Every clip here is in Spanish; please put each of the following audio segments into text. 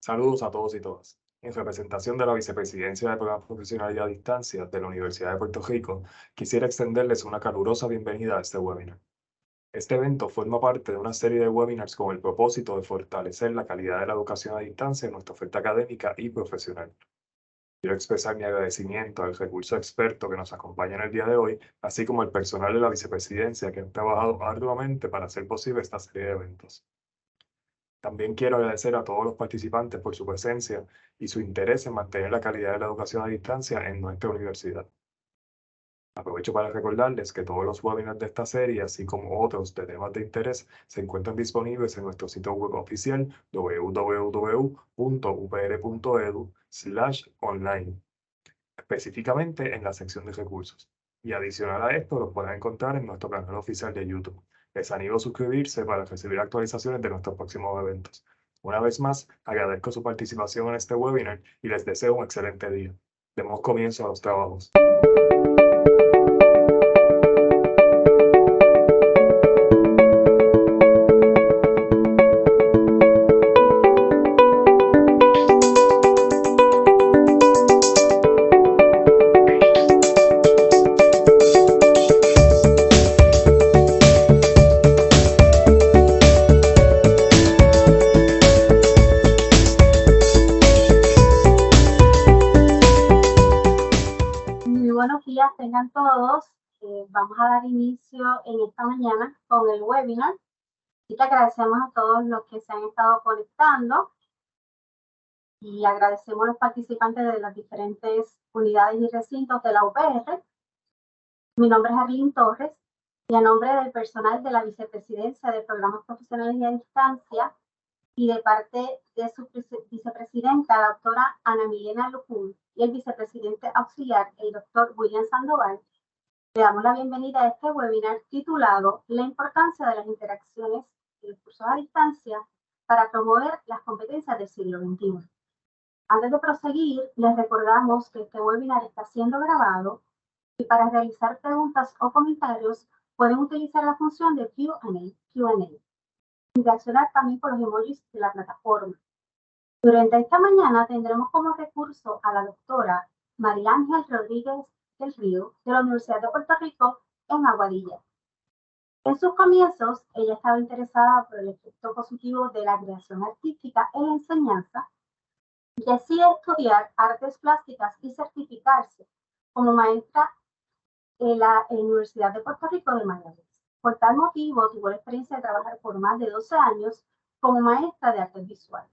Saludos a todos y todas. En representación de la Vicepresidencia de Programas Profesionales a Distancia de la Universidad de Puerto Rico, quisiera extenderles una calurosa bienvenida a este webinar. Este evento forma parte de una serie de webinars con el propósito de fortalecer la calidad de la educación a distancia en nuestra oferta académica y profesional. Quiero expresar mi agradecimiento al recurso experto que nos acompaña en el día de hoy, así como al personal de la Vicepresidencia que han trabajado arduamente para hacer posible esta serie de eventos. También quiero agradecer a todos los participantes por su presencia y su interés en mantener la calidad de la educación a distancia en nuestra universidad. Aprovecho para recordarles que todos los webinars de esta serie, así como otros de temas de interés, se encuentran disponibles en nuestro sitio web oficial www.upr.edu/online, específicamente en la sección de recursos. Y adicional a esto, los podrán encontrar en nuestro canal oficial de YouTube. Les animo a suscribirse para recibir actualizaciones de nuestros próximos eventos. Una vez más, agradezco su participación en este webinar y les deseo un excelente día. Demos comienzo a los trabajos. Tengan todos, vamos a dar inicio en esta mañana con el webinar. Así que agradecemos a todos los que se han estado conectando y agradecemos a los participantes de las diferentes unidades y recintos de la UPR. Mi nombre es Arlene Torres y a nombre del personal de la Vicepresidencia de Programas Profesionales y a Distancia y de parte de su vicepresidenta, la doctora Ana Milena Lujún, y el vicepresidente auxiliar, el doctor William Sandoval, le damos la bienvenida a este webinar titulado La importancia de las interacciones y los cursos a distancia para promover las competencias del siglo XXI. Antes de proseguir, les recordamos que este webinar está siendo grabado y para realizar preguntas o comentarios pueden utilizar la función de Q&A y reaccionar también por los emojis de la plataforma. Durante esta mañana tendremos como recurso a la doctora María Ángel Rodríguez del Río de la Universidad de Puerto Rico en Aguadilla. En sus comienzos, ella estaba interesada por el efecto positivo de la creación artística en la enseñanza y decide estudiar artes plásticas y certificarse como maestra en la Universidad de Puerto Rico de Mayagüez. Por tal motivo, tuvo la experiencia de trabajar por más de 12 años como maestra de artes visuales.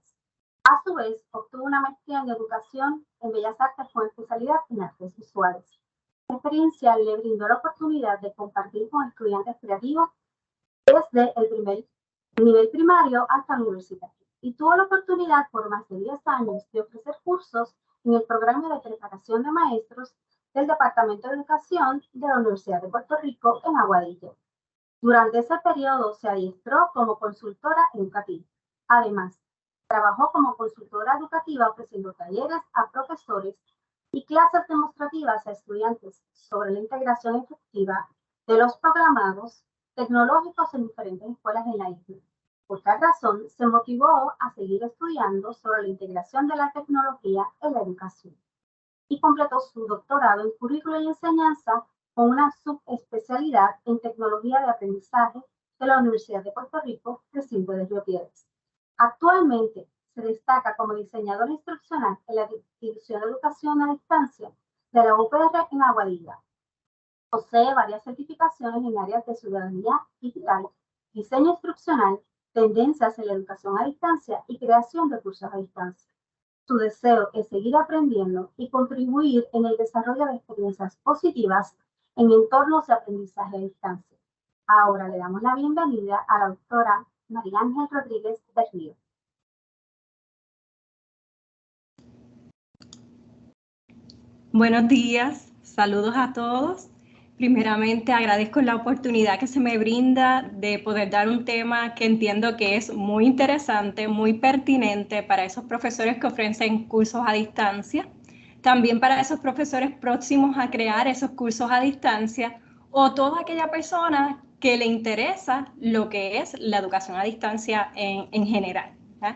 A su vez, obtuvo una maestría en educación en Bellas Artes con especialidad en artes visuales. Esta experiencia le brindó la oportunidad de compartir con estudiantes creativos desde el nivel primario hasta el universitario y tuvo la oportunidad por más de 10 años de ofrecer cursos en el programa de preparación de maestros del Departamento de Educación de la Universidad de Puerto Rico en Aguadilla. Durante ese periodo se adiestró como consultora educativa. Además, trabajó como consultora educativa ofreciendo talleres a profesores y clases demostrativas a estudiantes sobre la integración efectiva de los programados tecnológicos en diferentes escuelas en la isla. Por tal razón, se motivó a seguir estudiando sobre la integración de la tecnología en la educación y completó su doctorado en currículo y enseñanza con una subespecialidad en tecnología de aprendizaje de la Universidad de Puerto Rico, recinto de Río Piedras. Actualmente se destaca como diseñador instruccional en la División de Educación a Distancia de la UPR en Aguadilla. Posee varias certificaciones en áreas de ciudadanía digital, diseño instruccional, tendencias en la educación a distancia y creación de cursos a distancia. Su deseo es seguir aprendiendo y contribuir en el desarrollo de experiencias positivas en entornos de aprendizaje a distancia. Ahora le damos la bienvenida a la doctora María Ángel Rodríguez del Río. Buenos días, saludos a todos. Primeramente agradezco la oportunidad que se me brinda de poder dar un tema que entiendo que es muy interesante, muy pertinente para esos profesores que ofrecen cursos a distancia, también para esos profesores próximos a crear esos cursos a distancia o toda aquella persona que le interesa lo que es la educación a distancia en general, ¿eh?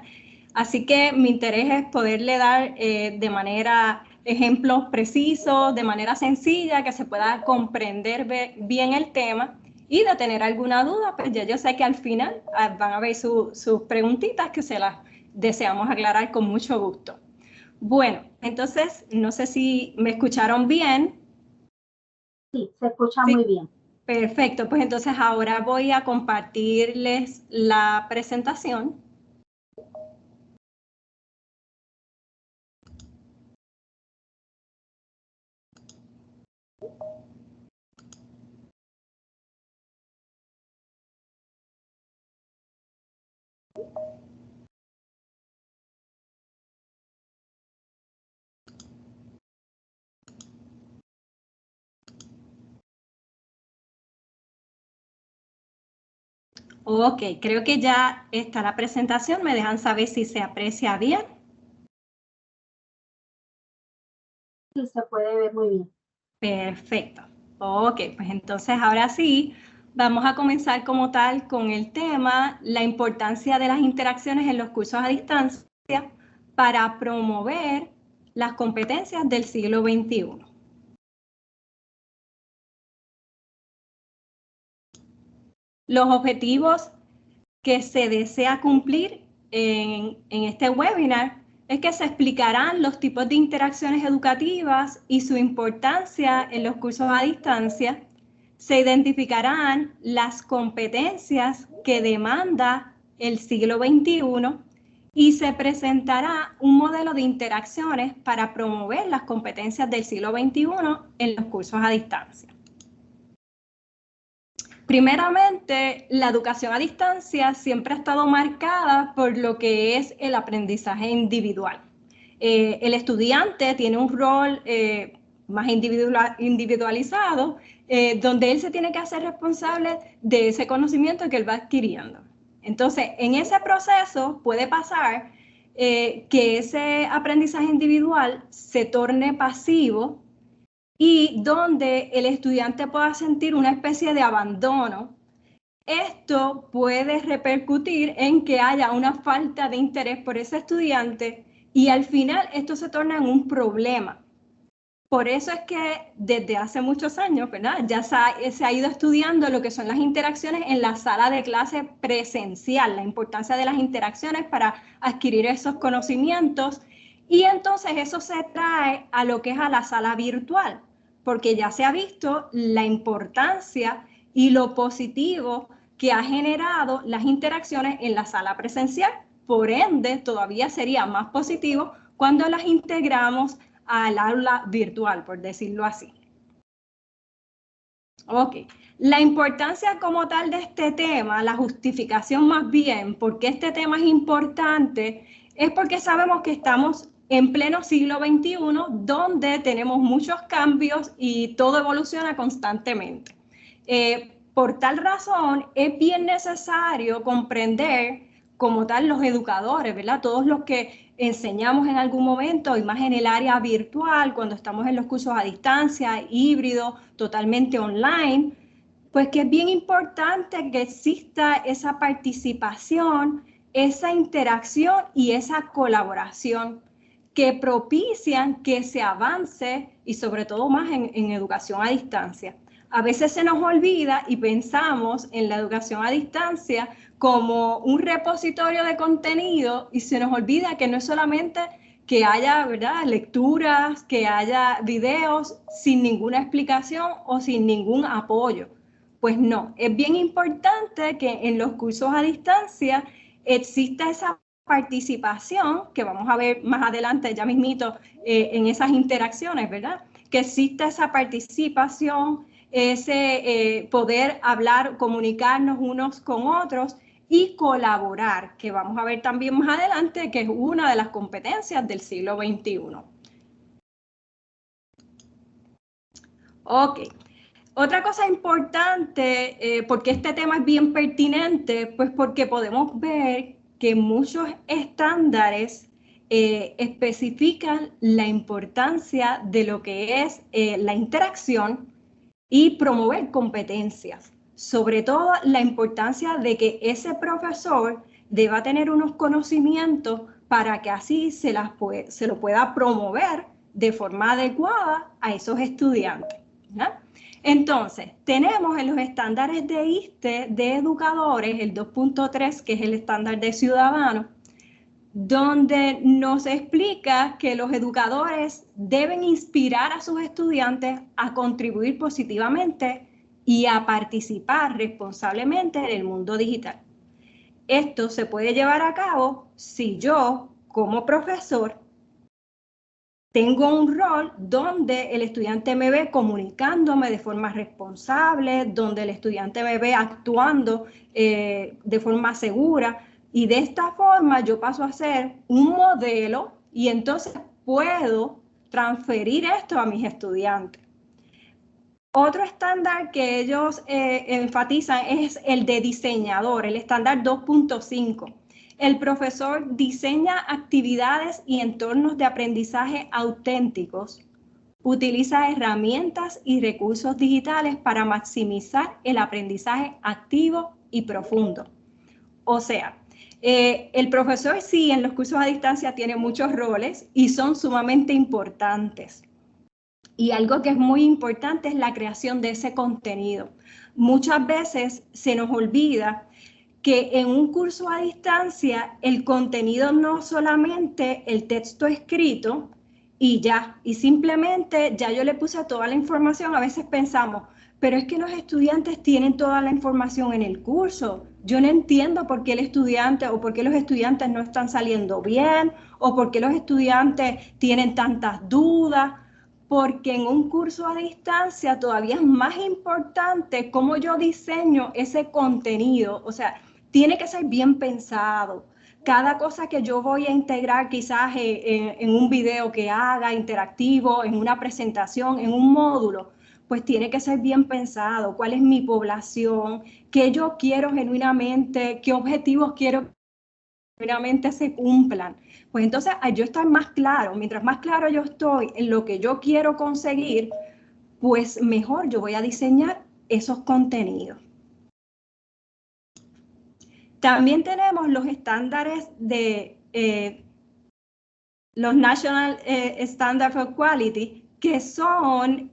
Así que mi interés es poderle dar de manera ejemplos precisos, de manera sencilla, que se pueda comprender bien el tema. Y de tener alguna duda, pues ya yo sé que al final van a ver sus preguntitas que se las deseamos aclarar con mucho gusto. Bueno, entonces, no sé si me escucharon bien. Sí, se escucha Sí. Muy bien. Perfecto, pues entonces ahora voy a compartirles la presentación. Ok, creo que ya está la presentación. ¿Me dejan saber si se aprecia bien? Sí, se puede ver muy bien. Perfecto. Ok, pues entonces ahora sí, vamos a comenzar como tal con el tema, la importancia de las interacciones en los cursos a distancia para promover las competencias del siglo XXI. Los objetivos que se desea cumplir en este webinar es que se explicarán los tipos de interacciones educativas y su importancia en los cursos a distancia. Se identificarán las competencias que demanda el siglo XXI y se presentará un modelo de interacciones para promover las competencias del siglo XXI en los cursos a distancia. Primeramente, la educación a distancia siempre ha estado marcada por lo que es el aprendizaje individual. El estudiante tiene un rol más individualizado, donde él se tiene que hacer responsable de ese conocimiento que él va adquiriendo. Entonces, en ese proceso puede pasar que ese aprendizaje individual se torne pasivo y donde el estudiante pueda sentir una especie de abandono. Esto puede repercutir en que haya una falta de interés por ese estudiante y al final esto se torna en un problema. Por eso es que desde hace muchos años, ¿verdad? Ya se ha ido estudiando lo que son las interacciones en la sala de clase presencial, la importancia de las interacciones para adquirir esos conocimientos, y entonces eso se trae a lo que es a la sala virtual, porque ya se ha visto la importancia y lo positivo que ha generado las interacciones en la sala presencial. Por ende, todavía sería más positivo cuando las integramos al aula virtual, por decirlo así. Ok, la importancia como tal de este tema, la justificación más bien, por qué este tema es importante, es porque sabemos que estamos en pleno siglo XXI, donde tenemos muchos cambios y todo evoluciona constantemente. Por tal razón, es bien necesario comprender como tal los educadores, ¿verdad? Todos los que enseñamos en algún momento y más en el área virtual, cuando estamos en los cursos a distancia, híbrido, totalmente online, pues que es bien importante que exista esa participación, esa interacción y esa colaboración que propician que se avance y sobre todo más en educación a distancia. A veces se nos olvida y pensamos en la educación a distancia como un repositorio de contenido y se nos olvida que no es solamente que haya, ¿verdad?, lecturas, que haya videos sin ninguna explicación o sin ningún apoyo. Pues no, es bien importante que en los cursos a distancia exista esa participación, que vamos a ver más adelante ya mismito en esas interacciones, ¿verdad? Que exista esa participación, ese poder hablar, comunicarnos unos con otros y colaborar, que vamos a ver también más adelante, que es una de las competencias del siglo XXI. Ok. Otra cosa importante, porque este tema es bien pertinente, pues porque podemos ver que muchos estándares especifican la importancia de lo que es la interacción y promover competencias. Sobre todo la importancia de que ese profesor deba tener unos conocimientos para que así se lo pueda promover de forma adecuada a esos estudiantes, ¿verdad? Entonces, tenemos en los estándares de ISTE de educadores, el 2.3, que es el estándar de ciudadanos, donde nos explica que los educadores deben inspirar a sus estudiantes a contribuir positivamente y a participar responsablemente en el mundo digital. Esto se puede llevar a cabo si yo, como profesor, tengo un rol donde el estudiante me ve comunicándome de forma responsable, donde el estudiante me ve actuando de forma segura, y de esta forma yo paso a ser un modelo y entonces puedo transferir esto a mis estudiantes. Otro estándar que ellos enfatizan es el de diseñador, el estándar 2.5. El profesor diseña actividades y entornos de aprendizaje auténticos. Utiliza herramientas y recursos digitales para maximizar el aprendizaje activo y profundo. O sea, el profesor sí en los cursos a distancia tiene muchos roles y son sumamente importantes. Y algo que es muy importante es la creación de ese contenido. Muchas veces se nos olvida que en un curso a distancia el contenido no solamente el texto escrito y ya, y simplemente ya yo le puse toda la información. A veces pensamos, pero es que los estudiantes tienen toda la información en el curso. Yo no entiendo por qué el estudiante o por qué los estudiantes no están saliendo bien o por qué los estudiantes tienen tantas dudas. Porque en un curso a distancia todavía es más importante cómo yo diseño ese contenido. O sea, tiene que ser bien pensado. Cada cosa que yo voy a integrar quizás en un video que haga interactivo, en una presentación, en un módulo, pues tiene que ser bien pensado. ¿Cuál es mi población? ¿Qué yo quiero genuinamente? ¿Qué objetivos quiero que genuinamente se cumplan? Pues entonces yo estar más claro, mientras más claro yo estoy en lo que yo quiero conseguir, pues mejor yo voy a diseñar esos contenidos. También tenemos los estándares de los National Standard for Quality, que son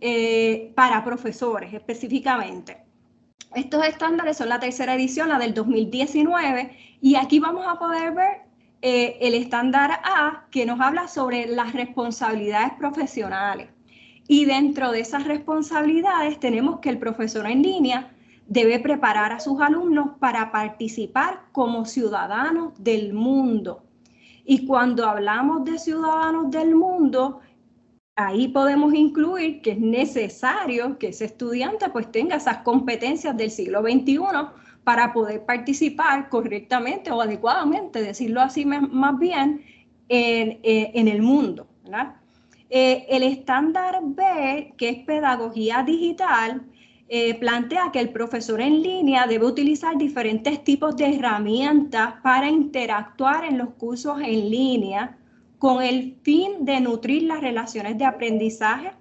para profesores específicamente. Estos estándares son la tercera edición, la del 2019, y aquí vamos a poder ver el estándar A, que nos habla sobre las responsabilidades profesionales. Y dentro de esas responsabilidades tenemos que el profesor en línea debe preparar a sus alumnos para participar como ciudadanos del mundo. Y cuando hablamos de ciudadanos del mundo, ahí podemos incluir que es necesario que ese estudiante pues tenga esas competencias del siglo XXI para poder participar correctamente o adecuadamente, decirlo así más bien, en el mundo, ¿verdad? El estándar B, que es pedagogía digital, plantea que el profesor en línea debe utilizar diferentes tipos de herramientas para interactuar en los cursos en línea con el fin de nutrir las relaciones de aprendizaje,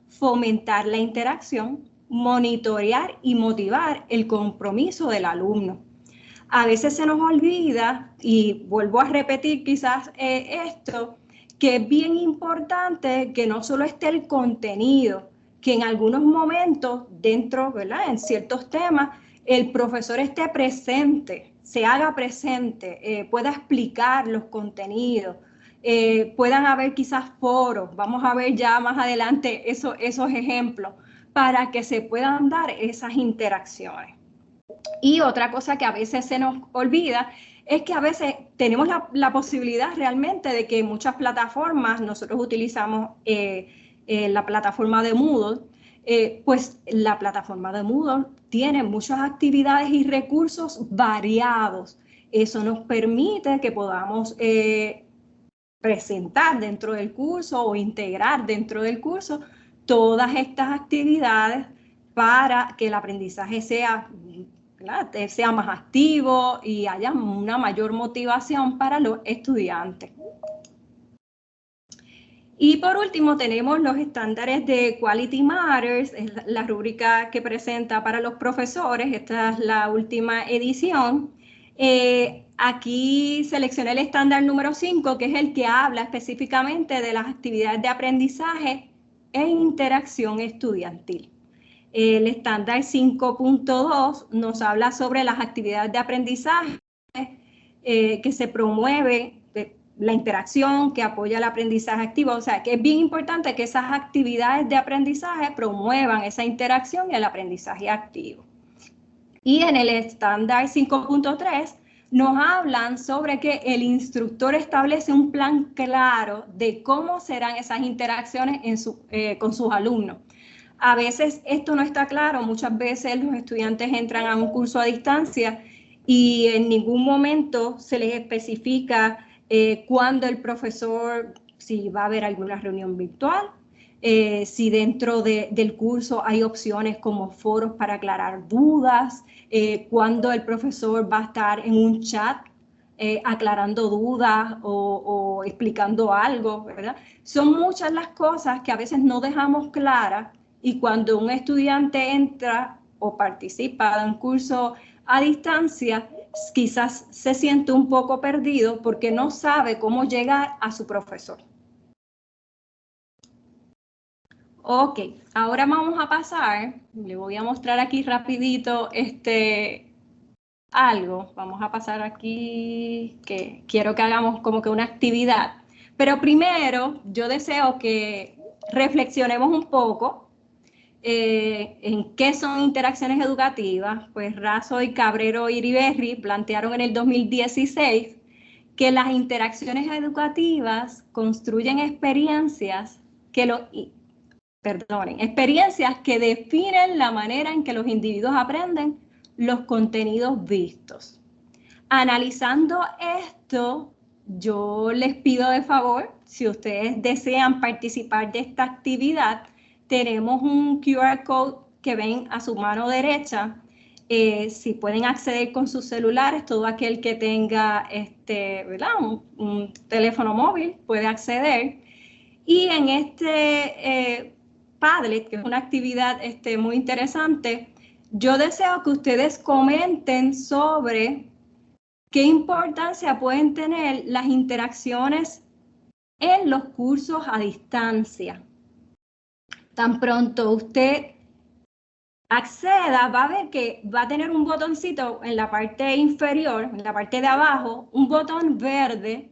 fomentar la interacción, monitorear y motivar el compromiso del alumno. A veces se nos olvida, y vuelvo a repetir quizás esto, que es bien importante que no solo esté el contenido, que en algunos momentos dentro, ¿verdad?, en ciertos temas, el profesor esté presente, se haga presente, pueda explicar los contenidos, puedan haber quizás foros, vamos a ver ya más adelante esos ejemplos, para que se puedan dar esas interacciones. Y otra cosa que a veces se nos olvida es que a veces tenemos la posibilidad realmente de que muchas plataformas, nosotros utilizamos la plataforma de Moodle, pues la plataforma de Moodle tiene muchas actividades y recursos variados. Eso nos permite que podamos presentar dentro del curso o integrar dentro del curso todas estas actividades para que el aprendizaje sea más activo y haya una mayor motivación para los estudiantes. Y por último tenemos los estándares de Quality Matters, es la rúbrica que presenta para los profesores, esta es la última edición. Aquí seleccioné el estándar número 5, que es el que habla específicamente de las actividades de aprendizaje e interacción estudiantil. El estándar 5.2 nos habla sobre las actividades de aprendizaje que se promueve, la interacción que apoya el aprendizaje activo. O sea, que es bien importante que esas actividades de aprendizaje promuevan esa interacción y el aprendizaje activo. Y en el estándar 5.3 nos hablan sobre que el instructor establece un plan claro de cómo serán esas interacciones con sus alumnos. A veces esto no está claro, muchas veces los estudiantes entran a un curso a distancia y en ningún momento se les especifica cuándo el profesor, si va a haber alguna reunión virtual, si dentro del curso hay opciones como foros para aclarar dudas, cuándo el profesor va a estar en un chat aclarando dudas o explicando algo, ¿verdad? Son muchas las cosas que a veces no dejamos claras y cuando un estudiante entra o participa de un curso a distancia, quizás se siente un poco perdido porque no sabe cómo llegar a su profesor. Ok, ahora vamos a pasar, le voy a mostrar aquí rapidito algo. Vamos a pasar aquí, que quiero que hagamos como que una actividad. Pero primero, yo deseo que reflexionemos un poco en qué son interacciones educativas. Pues Razo y Cabrero y Iriberri plantearon en el 2016 que las interacciones educativas construyen experiencias experiencias que definen la manera en que los individuos aprenden los contenidos vistos. Analizando esto, yo les pido de favor, si ustedes desean participar de esta actividad, tenemos un QR code que ven a su mano derecha. Si pueden acceder con sus celulares, todo aquel que tenga ¿verdad? Un teléfono móvil puede acceder. Y en Padlet, que es una actividad muy interesante, yo deseo que ustedes comenten sobre qué importancia pueden tener las interacciones en los cursos a distancia. Tan pronto usted acceda, va a ver que va a tener un botoncito en la parte inferior, en la parte de abajo, un botón verde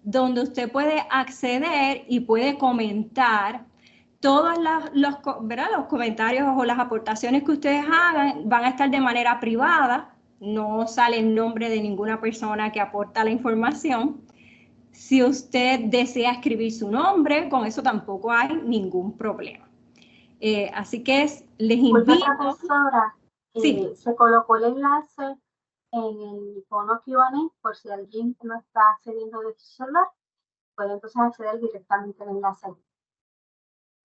donde usted puede acceder y puede comentar. Todos los comentarios o las aportaciones que ustedes hagan van a estar de manera privada, no sale el nombre de ninguna persona que aporta la información. Si usted desea escribir su nombre, con eso tampoco hay ningún problema. Así que les invito. Profesora, sí. Se colocó el enlace en el icono Q&A por si alguien no está accediendo de su celular, puede entonces acceder directamente al enlace.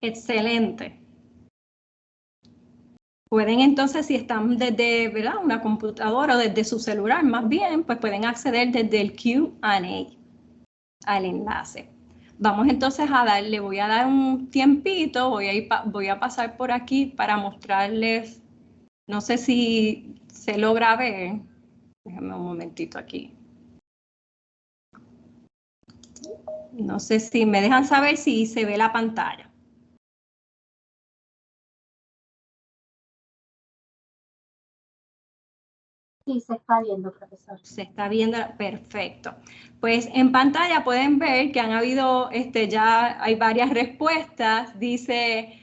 Excelente. Pueden entonces, si están desde una computadora o desde su celular más bien, pues pueden acceder desde el Q&A al enlace. Vamos entonces le voy a dar un tiempito, voy a pasar por aquí para mostrarles, no sé si se logra ver, déjenme un momentito aquí. No sé si me dejan saber si se ve la pantalla. Sí, se está viendo, profesor. Se está viendo, perfecto. Pues en pantalla pueden ver que han habido, ya hay varias respuestas. Dice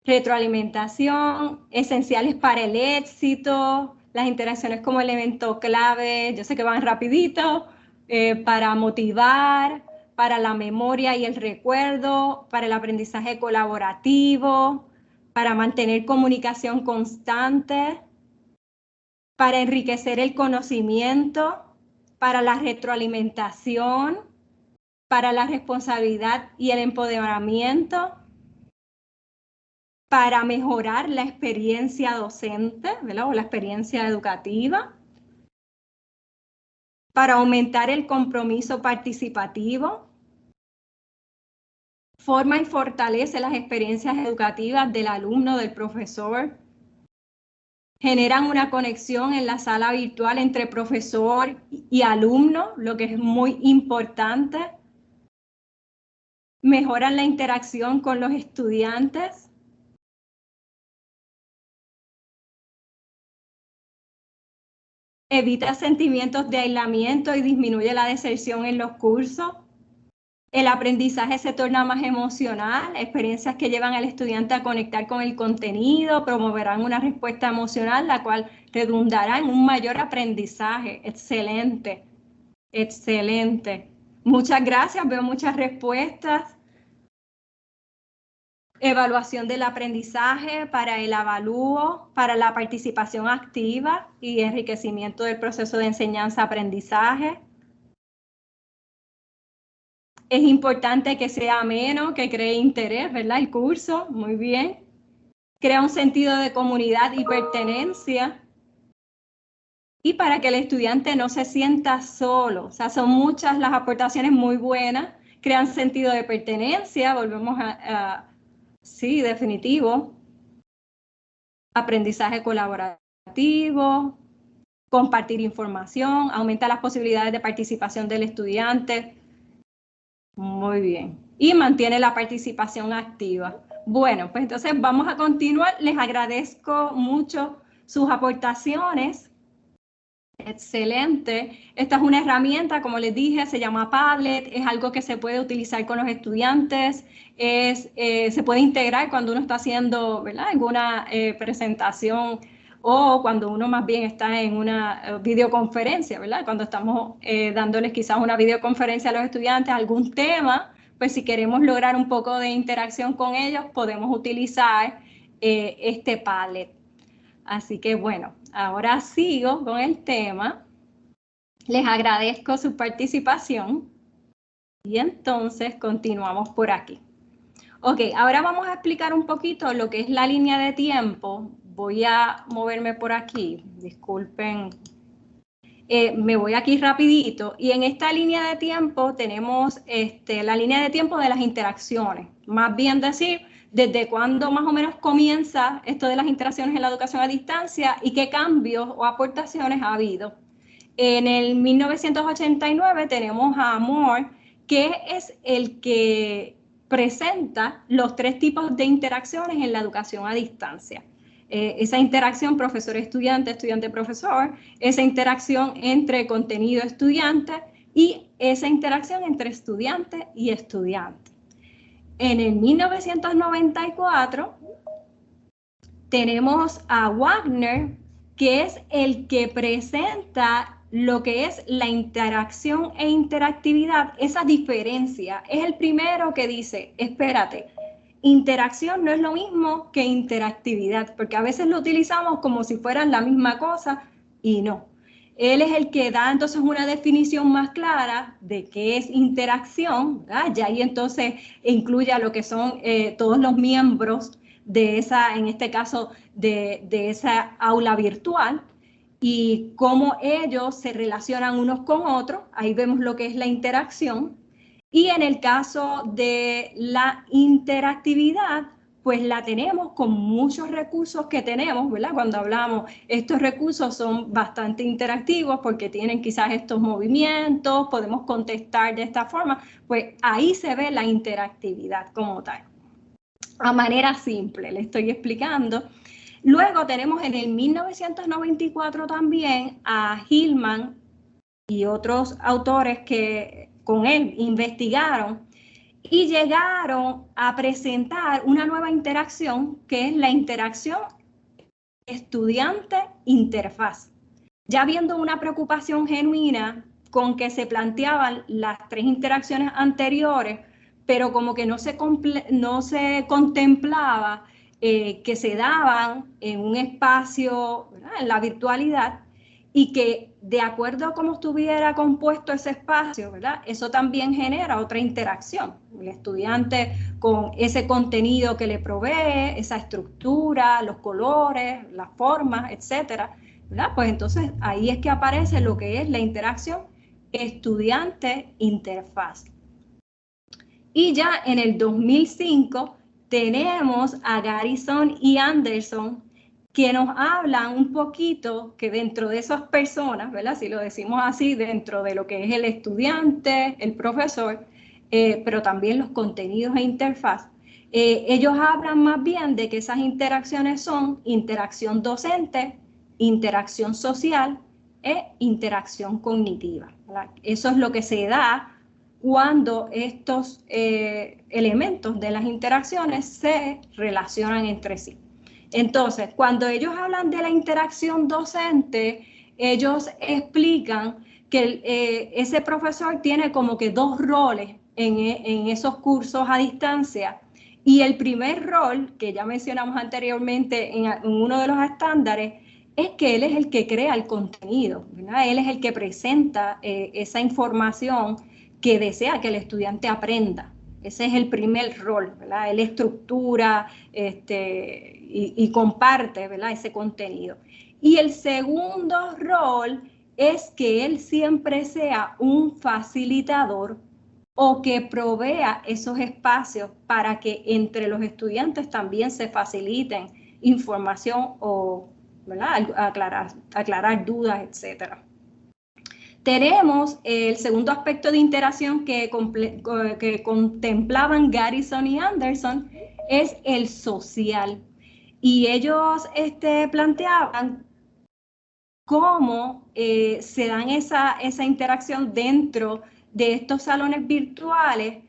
retroalimentación, esenciales para el éxito, las interacciones como elemento clave, yo sé que van rapidito, para motivar, para la memoria y el recuerdo, para el aprendizaje colaborativo, para mantener comunicación constante, para enriquecer el conocimiento, para la retroalimentación, para la responsabilidad y el empoderamiento, para mejorar la experiencia docente, ¿verdad? O la experiencia educativa, para aumentar el compromiso participativo, forma y fortalece las experiencias educativas del alumno, del profesor, generan una conexión en la sala virtual entre profesor y alumno, lo que es muy importante. Mejoran la interacción con los estudiantes. Evita sentimientos de aislamiento y disminuye la deserción en los cursos. El aprendizaje se torna más emocional, experiencias que llevan al estudiante a conectar con el contenido, promoverán una respuesta emocional, la cual redundará en un mayor aprendizaje. Excelente, excelente. Muchas gracias, veo muchas respuestas. Evaluación del aprendizaje para el avalúo, para la participación activa y enriquecimiento del proceso de enseñanza-aprendizaje. Es importante que sea ameno, que cree interés, ¿verdad? El curso, muy bien. Crea un sentido de comunidad y pertenencia. Y para que el estudiante no se sienta solo. O sea, son muchas las aportaciones muy buenas. Crean sentido de pertenencia, volvemos sí, definitivo. Aprendizaje colaborativo, compartir información, aumenta las posibilidades de participación del estudiante. Muy bien. Y mantiene la participación activa. Bueno, pues entonces vamos a continuar. Les agradezco mucho sus aportaciones. Excelente. Esta es una herramienta, como les dije, se llama Padlet. Es algo que se puede utilizar con los estudiantes. Se puede integrar cuando uno está haciendo, ¿verdad?, alguna presentación o cuando uno más bien está en una videoconferencia, ¿verdad? Cuando estamos dándoles quizás una videoconferencia a los estudiantes, algún tema, pues si queremos lograr un poco de interacción con ellos, podemos utilizar este Padlet. Así que bueno, ahora sigo con el tema. Les agradezco su participación y entonces continuamos por aquí. Ok, ahora vamos a explicar un poquito lo que es la línea de tiempo. Voy a moverme por aquí, disculpen. Me voy aquí rapidito y en esta línea de tiempo tenemos la línea de tiempo de las interacciones. Más bien decir, desde cuándo más o menos comienza esto de las interacciones en la educación a distancia y qué cambios o aportaciones ha habido. En el 1989 tenemos a Moore, que es el que presenta los 3 tipos de interacciones en la educación a distancia. Esa interacción profesor-estudiante, estudiante-profesor, esa interacción entre contenido-estudiante y esa interacción entre estudiante y estudiante. En el 1994 tenemos a Wagner, que es el que presenta lo que es la interacción e interactividad, esa diferencia. Es el primero que dice, espérate, interacción no es lo mismo que interactividad, porque a veces lo utilizamos como si fueran la misma cosa y no. Él es el que da entonces una definición más clara de qué es interacción, ¿verdad? Ya ahí entonces incluye a lo que son todos los miembros de esa, en este caso, de esa aula virtual y cómo ellos se relacionan unos con otros. Ahí vemos lo que es la interacción. Y en el caso de la interactividad, pues la tenemos con muchos recursos que tenemos, ¿verdad? Cuando hablamos, estos recursos son bastante interactivos porque tienen quizás estos movimientos, podemos contestar de esta forma, pues ahí se ve la interactividad como tal. A manera simple, le estoy explicando. Luego tenemos en el 1994 también a Hillman y otros autores que con él investigaron y llegaron a presentar una nueva interacción que es la interacción estudiante-interfaz. Ya viendo una preocupación genuina con que se planteaban las 3 interacciones anteriores, pero como que no se contemplaba que se daban en un espacio, ¿verdad?, en la virtualidad, y que de acuerdo a cómo estuviera compuesto ese espacio, ¿verdad?, eso también genera otra interacción. El estudiante con ese contenido que le provee, esa estructura, los colores, las formas, etcétera, ¿verdad? Pues entonces ahí es que aparece lo que es la interacción estudiante-interfaz. Y ya en el 2005 tenemos a Garrison y Anderson, que nos hablan un poquito que dentro de esas personas, ¿verdad? Si lo decimos así, dentro de lo que es el estudiante, el profesor, pero también los contenidos e interfaz, ellos hablan más bien de que esas interacciones son interacción docente, interacción social e interacción cognitiva, ¿verdad? Eso es lo que se da cuando estos elementos de las interacciones se relacionan entre sí. Entonces, cuando ellos hablan de la interacción docente, ellos explican que ese profesor tiene como que dos roles en esos cursos a distancia. Y el primer rol, que ya mencionamos anteriormente en uno de los estándares, es que él es el que crea el contenido, ¿verdad? Él es el que presenta esa información que desea que el estudiante aprenda. Ese es el primer rol, ¿verdad? Él estructura y comparte, ¿verdad?, ese contenido. Y el segundo rol es que él siempre sea un facilitador o que provea esos espacios para que entre los estudiantes también se faciliten información o, ¿verdad?, aclarar dudas, etcétera. Tenemos el segundo aspecto de interacción que contemplaban Garrison y Anderson, es el social. Y ellos planteaban cómo se dan esa interacción dentro de estos salones virtuales,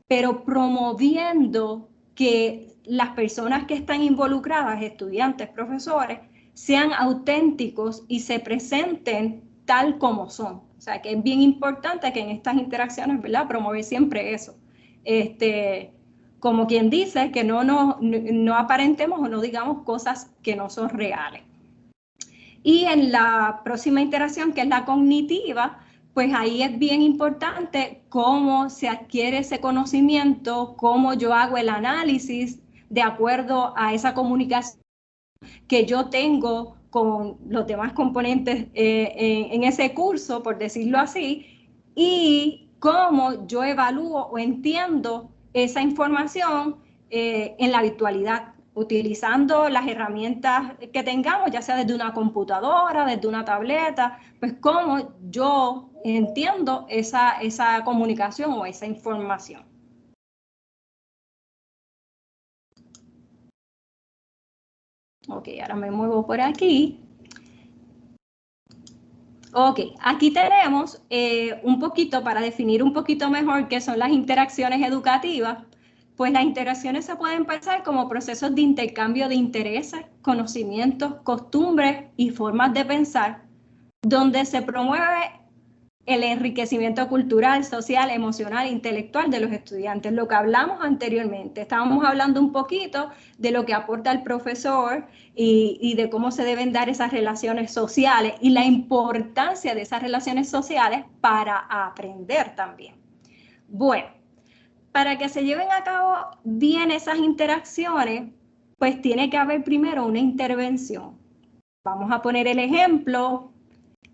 pero promoviendo que las personas que están involucradas, estudiantes, profesores, sean auténticos y se presenten tal como son. O sea, que es bien importante que en estas interacciones, ¿verdad?, promover siempre eso. Como quien dice, que no aparentemos o no digamos cosas que no son reales. Y en la próxima interacción, que es la cognitiva, pues ahí es bien importante cómo se adquiere ese conocimiento, cómo yo hago el análisis de acuerdo a esa comunicación que yo tengo con los demás componentes en ese curso, por decirlo así, y cómo yo evalúo o entiendo esa información en la virtualidad, utilizando las herramientas que tengamos, ya sea desde una computadora, desde una tableta, pues cómo yo entiendo esa comunicación o esa información. Ok, ahora me muevo por aquí. Ok, aquí tenemos un poquito para definir un poquito mejor qué son las interacciones educativas. Pues las interacciones se pueden pensar como procesos de intercambio de intereses, conocimientos, costumbres y formas de pensar, donde se promueve el enriquecimiento cultural, social, emocional, intelectual de los estudiantes. Lo que hablamos anteriormente, estábamos hablando un poquito de lo que aporta el profesor y de cómo se deben dar esas relaciones sociales y la importancia de esas relaciones sociales para aprender también. Bueno, para que se lleven a cabo bien esas interacciones, pues tiene que haber primero una intervención. Vamos a poner el ejemplo.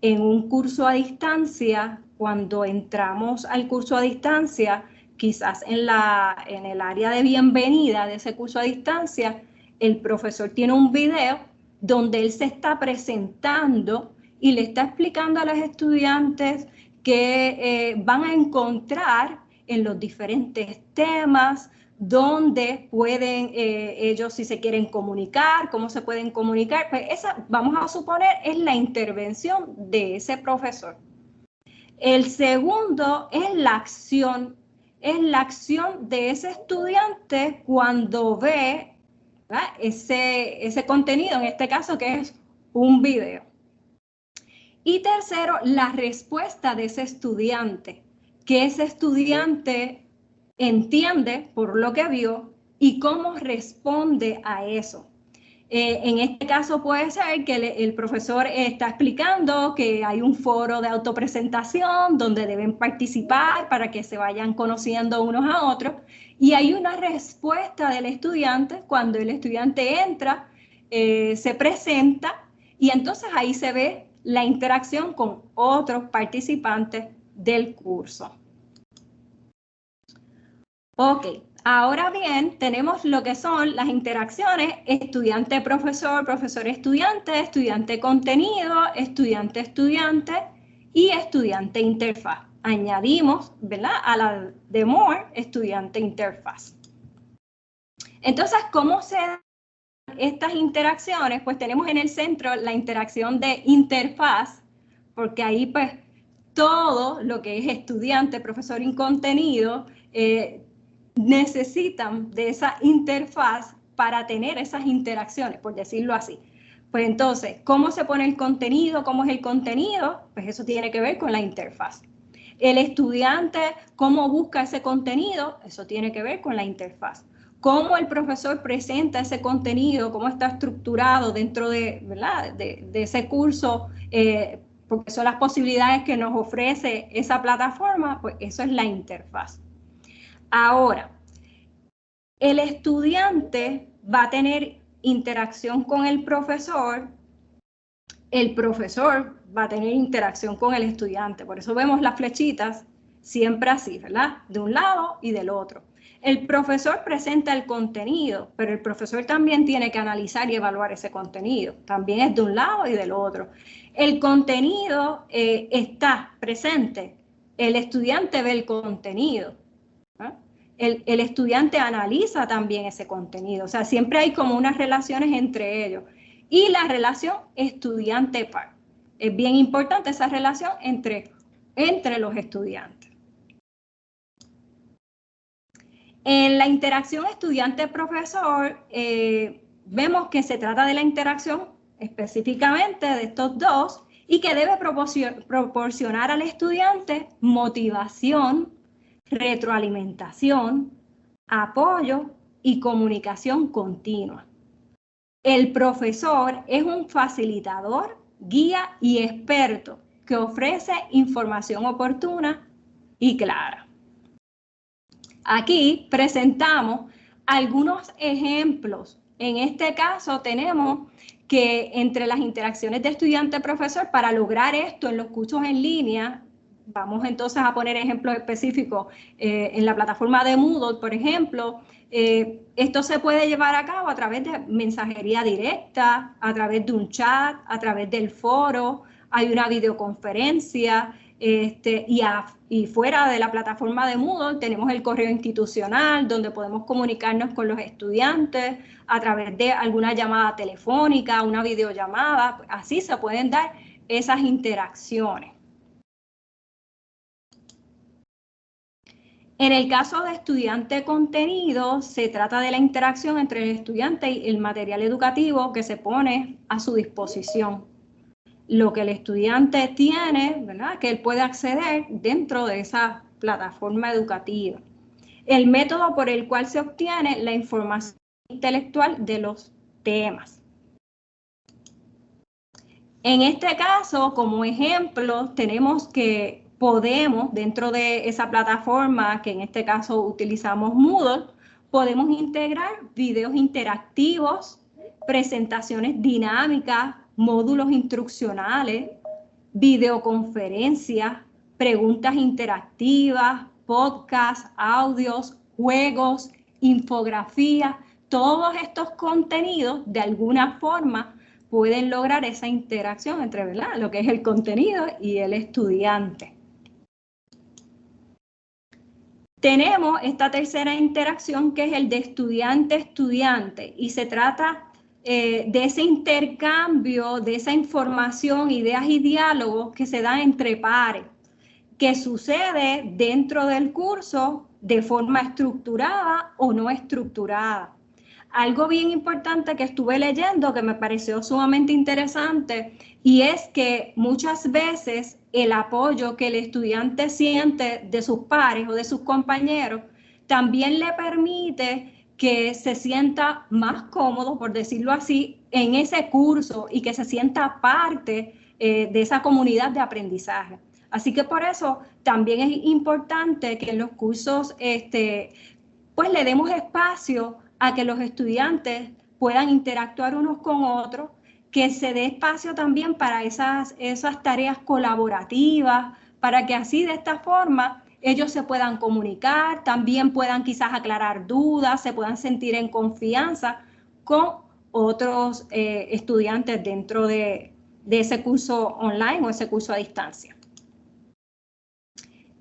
En un curso a distancia, cuando entramos al curso a distancia, quizás en el área de bienvenida de ese curso a distancia, el profesor tiene un video donde él se está presentando y le está explicando a los estudiantes que van a encontrar en los diferentes temas, dónde pueden ellos, si se quieren comunicar, cómo se pueden comunicar, pues esa, vamos a suponer, es la intervención de ese profesor. El segundo es la acción de ese estudiante cuando ve, ¿verdad?, ese contenido, en este caso que es un video. Y tercero, la respuesta de ese estudiante, que ese estudiante entiende por lo que vio y cómo responde a eso. En este caso puede ser que el profesor está explicando que hay un foro de autopresentación donde deben participar para que se vayan conociendo unos a otros, y hay una respuesta del estudiante cuando el estudiante entra, se presenta, y entonces ahí se ve la interacción con otros participantes del curso. Ok, Ahora bien, tenemos lo que son las interacciones estudiante-profesor, profesor-estudiante, estudiante-contenido, estudiante-estudiante y estudiante-interfaz. Añadimos, ¿verdad?, a la de More, estudiante-interfaz. Entonces, ¿cómo se dan estas interacciones? Pues tenemos en el centro la interacción de interfaz, porque ahí pues todo lo que es estudiante, profesor y contenido necesitan de esa interfaz para tener esas interacciones, por decirlo así. Pues entonces, ¿cómo se pone el contenido? ¿Cómo es el contenido? Pues eso tiene que ver con la interfaz. El estudiante, ¿cómo busca ese contenido? Eso tiene que ver con la interfaz. Cómo el profesor presenta ese contenido, cómo está estructurado dentro de, ¿verdad?, de ese curso, porque son las posibilidades que nos ofrece esa plataforma, pues eso es la interfaz. Ahora, el estudiante va a tener interacción con el profesor va a tener interacción con el estudiante. Por eso vemos las flechitas siempre así, ¿verdad? De un lado y del otro. El profesor presenta el contenido, pero el profesor también tiene que analizar y evaluar ese contenido. También es de un lado y del otro. El contenido está presente. El estudiante ve el contenido. El estudiante analiza también ese contenido. O sea, siempre hay como unas relaciones entre ellos. Y la relación estudiante-par. Es bien importante esa relación entre los estudiantes. En la interacción estudiante-profesor, vemos que se trata de la interacción específicamente de estos dos y que debe proporcionar al estudiante motivación, retroalimentación, apoyo y comunicación continua. El profesor es un facilitador, guía y experto que ofrece información oportuna y clara. Aquí presentamos algunos ejemplos. En este caso tenemos que entre las interacciones de estudiante-profesor, para lograr esto en los cursos en línea, vamos entonces a poner ejemplos específicos en la plataforma de Moodle, por ejemplo. Esto se puede llevar a cabo a través de mensajería directa, a través de un chat, a través del foro, hay una videoconferencia, y fuera de la plataforma de Moodle tenemos el correo institucional donde podemos comunicarnos con los estudiantes a través de alguna llamada telefónica, una videollamada. Así se pueden dar esas interacciones. En el caso de estudiante contenido, se trata de la interacción entre el estudiante y el material educativo que se pone a su disposición. Lo que el estudiante tiene, ¿verdad?, que él puede acceder dentro de esa plataforma educativa. El método por el cual se obtiene la información intelectual de los temas. En este caso, como ejemplo, tenemos que podemos, dentro de esa plataforma, que en este caso utilizamos Moodle, podemos integrar videos interactivos, presentaciones dinámicas, módulos instruccionales, videoconferencias, preguntas interactivas, podcasts, audios, juegos, infografías. Todos estos contenidos, de alguna forma, pueden lograr esa interacción entre, ¿verdad?, lo que es el contenido y el estudiante. Tenemos esta tercera interacción que es el de estudiante-estudiante y se trata de ese intercambio, de esa información, ideas y diálogos que se dan entre pares, que sucede dentro del curso de forma estructurada o no estructurada. Algo bien importante que estuve leyendo que me pareció sumamente interesante y es que muchas veces el apoyo que el estudiante siente de sus pares o de sus compañeros también le permite que se sienta más cómodo, por decirlo así, en ese curso y que se sienta parte de esa comunidad de aprendizaje. Así que por eso también es importante que en los cursos pues le demos espacio a que los estudiantes puedan interactuar unos con otros, que se dé espacio también para esas tareas colaborativas, para que así de esta forma ellos se puedan comunicar, también puedan quizás aclarar dudas, se puedan sentir en confianza con otros estudiantes dentro de ese curso online o ese curso a distancia.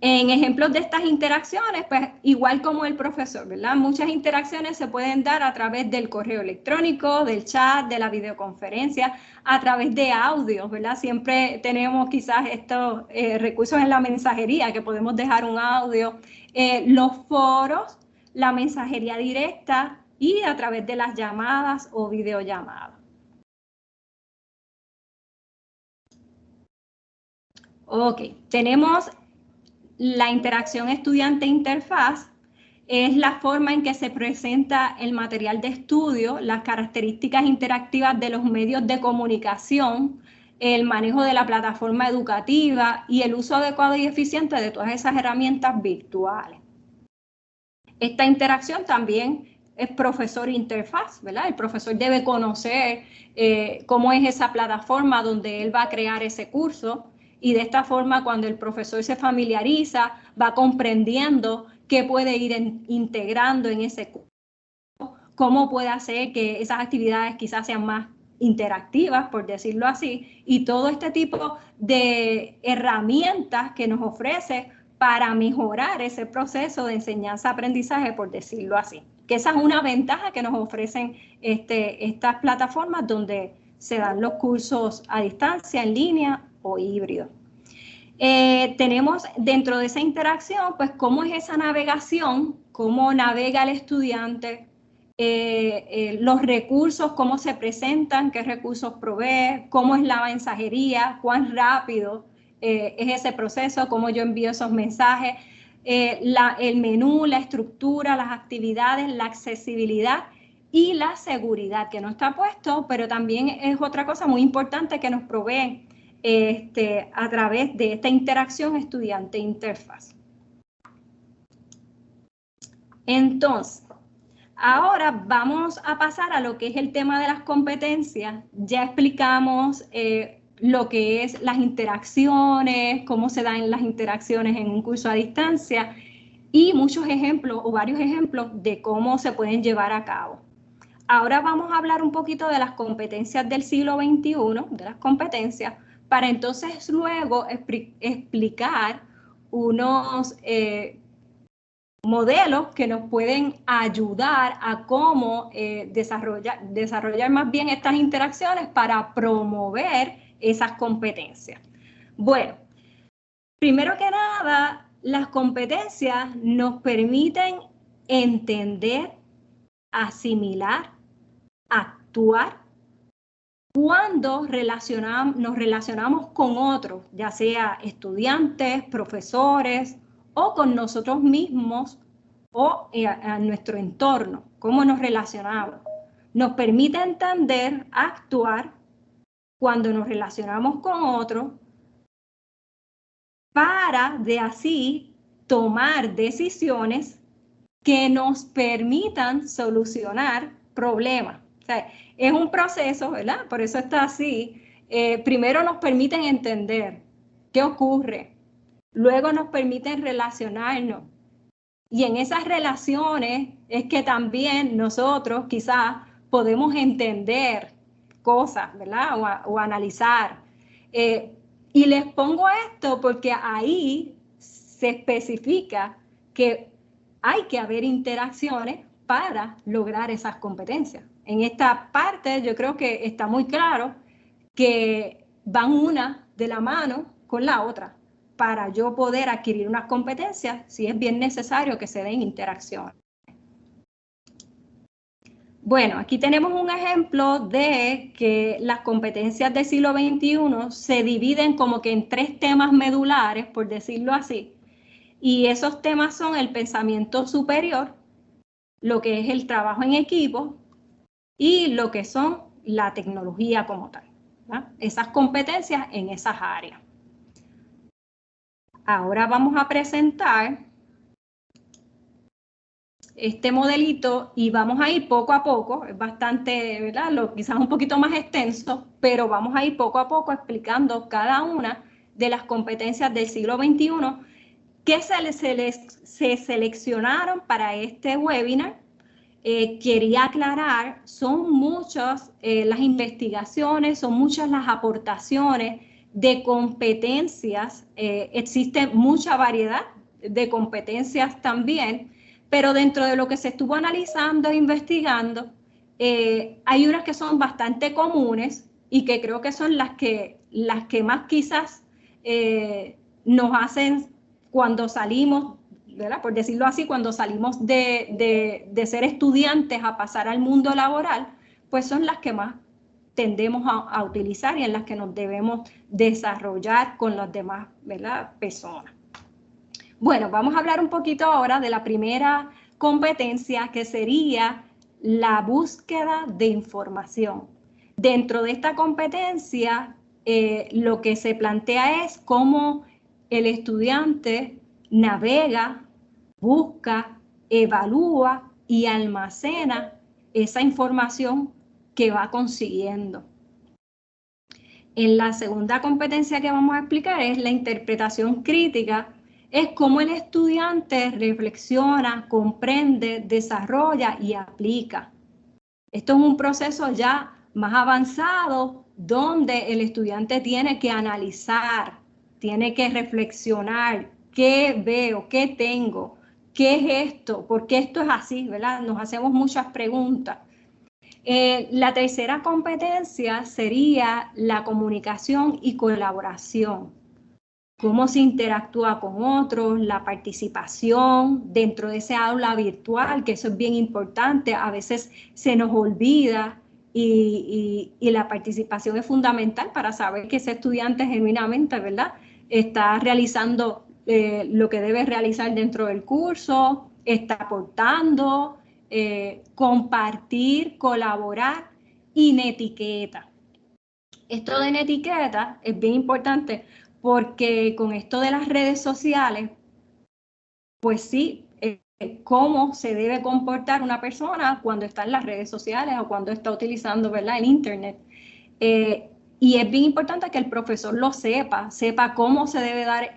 En ejemplos de estas interacciones, pues igual como el profesor, ¿verdad? Muchas interacciones se pueden dar a través del correo electrónico, del chat, de la videoconferencia, a través de audios, ¿verdad? Siempre tenemos quizás estos recursos en la mensajería, que podemos dejar un audio, los foros, la mensajería directa y a través de las llamadas o videollamadas. Ok, tenemos la interacción estudiante-interfaz. Es la forma en que se presenta el material de estudio, las características interactivas de los medios de comunicación, el manejo de la plataforma educativa y el uso adecuado y eficiente de todas esas herramientas virtuales. Esta interacción también es profesor-interfaz, ¿verdad? El profesor debe conocer cómo es esa plataforma donde él va a crear ese curso, y de esta forma, cuando el profesor se familiariza, va comprendiendo qué puede ir integrando en ese curso, cómo puede hacer que esas actividades quizás sean más interactivas, por decirlo así, y todo este tipo de herramientas que nos ofrece para mejorar ese proceso de enseñanza-aprendizaje, por decirlo así. Que esa es una ventaja que nos ofrecen estas plataformas donde se dan los cursos a distancia, en línea o híbrido. Tenemos dentro de esa interacción, pues, cómo es esa navegación, cómo navega el estudiante, los recursos, cómo se presentan, qué recursos provee, cómo es la mensajería, cuán rápido es ese proceso, cómo yo envío esos mensajes, el menú, la estructura, las actividades, la accesibilidad y la seguridad, que no está puesto, pero también es otra cosa muy importante que nos provee a través de esta interacción estudiante-interfaz. Entonces, ahora vamos a pasar a lo que es el tema de las competencias. Ya explicamos lo que es las interacciones, cómo se dan las interacciones en un curso a distancia y muchos ejemplos o varios ejemplos de cómo se pueden llevar a cabo. Ahora vamos a hablar un poquito de las competencias del siglo XXI, de las competencias, para entonces luego explicar unos modelos que nos pueden ayudar a cómo desarrollar más bien estas interacciones para promover esas competencias. Bueno, primero que nada, las competencias nos permiten entender, asimilar, actuar cuando nos relacionamos con otros, ya sea estudiantes, profesores o con nosotros mismos o a nuestro entorno, cómo nos relacionamos. Nos permite entender, actuar cuando nos relacionamos con otros para de así tomar decisiones que nos permitan solucionar problemas. O sea, es un proceso, ¿verdad? Por eso está así. Primero nos permiten entender qué ocurre, luego nos permiten relacionarnos. Y en esas relaciones es que también nosotros quizás podemos entender cosas, ¿verdad? O analizar. Y les pongo esto porque ahí se especifica que hay que haber interacciones para lograr esas competencias. En esta parte yo creo que está muy claro que van una de la mano con la otra para yo poder adquirir unas competencias, si es bien necesario que se den interacciones. Bueno, aquí tenemos un ejemplo de que las competencias del siglo XXI se dividen como que en 3 temas medulares, por decirlo así, y esos temas son el pensamiento superior, lo que es el trabajo en equipo y lo que son la tecnología como tal, ¿verdad? Esas competencias en esas áreas. Ahora vamos a presentar este modelito y vamos a ir poco a poco, es bastante, ¿verdad? Quizás un poquito más extenso, pero vamos a ir poco a poco explicando cada una de las competencias del siglo XXI ¿Qué se seleccionaron para este webinar? Quería aclarar, son muchas las investigaciones, son muchas las aportaciones de competencias, existe mucha variedad de competencias también, pero dentro de lo que se estuvo analizando e investigando, hay unas que son bastante comunes y que creo que son las que más quizás nos hacen cuando salimos, ¿verdad? Por decirlo así, cuando salimos de ser estudiantes a pasar al mundo laboral, pues son las que más tendemos a utilizar y en las que nos debemos desarrollar con las demás, ¿verdad?, personas. Bueno, vamos a hablar un poquito ahora de la primera competencia, que sería la búsqueda de información. Dentro de esta competencia, lo que se plantea es cómo el estudiante navega, busca, evalúa y almacena esa información que va consiguiendo. En la segunda competencia que vamos a explicar es la interpretación crítica. Es cómo el estudiante reflexiona, comprende, desarrolla y aplica. Esto es un proceso ya más avanzado donde el estudiante tiene que analizar, tiene que reflexionar, qué veo, qué tengo, qué es esto, por qué esto es así, ¿verdad? Nos hacemos muchas preguntas. La tercera competencia sería la comunicación y colaboración. Cómo se interactúa con otros, la participación dentro de ese aula virtual, que eso es bien importante, a veces se nos olvida y la participación es fundamental para saber que ese estudiante genuinamente, ¿verdad?, está realizando lo que debe realizar dentro del curso, está aportando, compartir, colaborar y etiqueta. Esto de etiqueta es bien importante porque con esto de las redes sociales, pues sí, cómo se debe comportar una persona cuando está en las redes sociales o cuando está utilizando, ¿verdad?, el internet. Y es bien importante que el profesor lo sepa cómo se debe dar,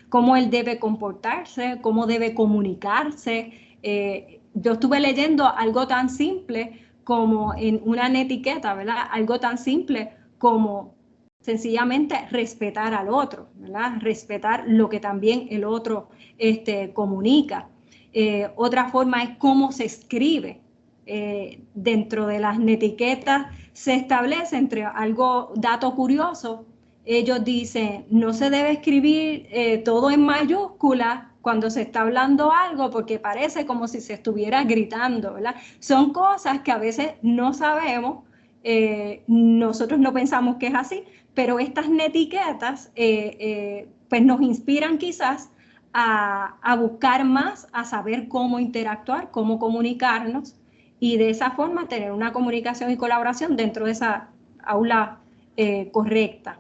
cómo él debe comportarse, cómo debe comunicarse. Yo estuve leyendo algo tan simple como en una etiqueta, ¿verdad? Algo tan simple como sencillamente respetar al otro, ¿verdad? Respetar lo que también el otro comunica. Otra forma es cómo se escribe. Dentro de las etiquetas se establece entre algo, dato curioso, ellos dicen, no se debe escribir todo en mayúsculas cuando se está hablando algo porque parece como si se estuviera gritando, ¿verdad? Son cosas que a veces no sabemos, nosotros no pensamos que es así, pero estas etiquetas pues nos inspiran quizás a buscar más, a saber cómo interactuar, cómo comunicarnos y de esa forma tener una comunicación y colaboración dentro de esa aula correcta.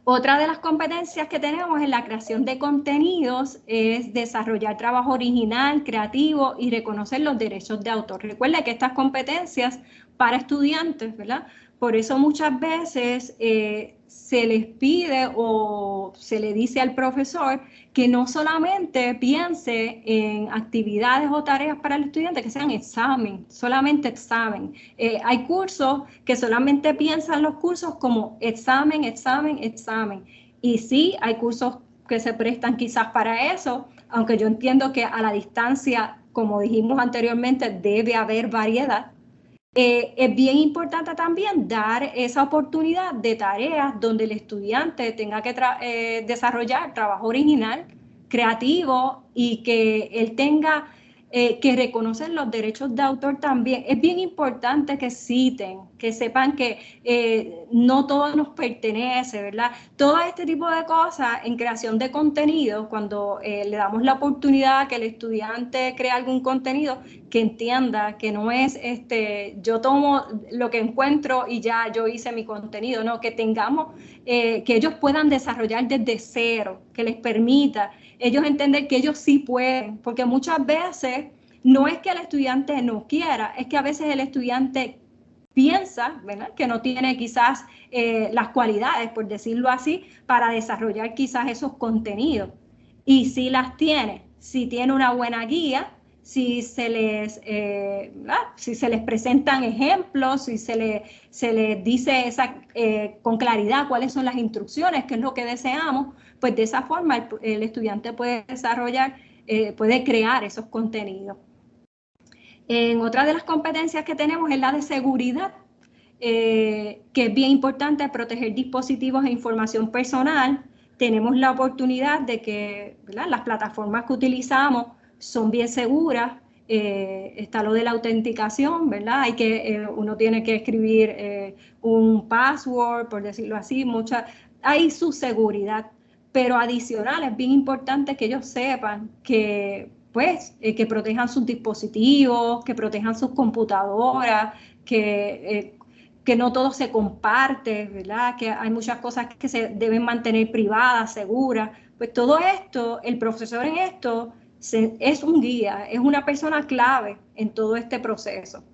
Otra de las competencias que tenemos en la creación de contenidos es desarrollar trabajo original, creativo y reconocer los derechos de autor. Recuerda que estas competencias para estudiantes, ¿verdad? Por eso muchas veces se les pide o se le dice al profesor que no solamente piense en actividades o tareas para el estudiante que sean examen, solamente examen. Hay cursos que solamente piensan los cursos como examen, examen, examen. Y sí, hay cursos que se prestan quizás para eso, aunque yo entiendo que a la distancia, como dijimos anteriormente, debe haber variedad. Es bien importante también dar esa oportunidad de tareas donde el estudiante tenga que desarrollar trabajo original, creativo y que él tenga que reconocer los derechos de autor también. Es bien importante que citen, que sepan que no todo nos pertenece, ¿verdad? Todo este tipo de cosas en creación de contenido, cuando le damos la oportunidad a que el estudiante cree algún contenido, que entienda que no es yo tomo lo que encuentro y ya yo hice mi contenido, no, que tengamos, que ellos puedan desarrollar desde cero, que les permita ellos entender que ellos sí pueden, porque muchas veces no es que el estudiante no quiera, es que a veces el estudiante piensa, ¿verdad?, que no tiene quizás las cualidades, por decirlo así, para desarrollar quizás esos contenidos. Y si las tiene, si tiene una buena guía, si se les presentan ejemplos, si se les dice con claridad cuáles son las instrucciones, qué es lo que deseamos, pues de esa forma el estudiante puede desarrollar, puede crear esos contenidos. En otra de las competencias que tenemos es la de seguridad, que es bien importante proteger dispositivos e información personal. Tenemos la oportunidad de que, ¿verdad?, las plataformas que utilizamos son bien seguras. Está lo de la autenticación, ¿verdad? Uno tiene que escribir un password, por decirlo así, hay su seguridad, pero adicional es bien importante que ellos sepan que, pues, que protejan sus dispositivos, que protejan sus computadoras, que no todo se comparte, ¿verdad? Que hay muchas cosas que se deben mantener privadas, seguras. Pues todo esto, el profesor en esto es un guía, es una persona clave en todo este proceso.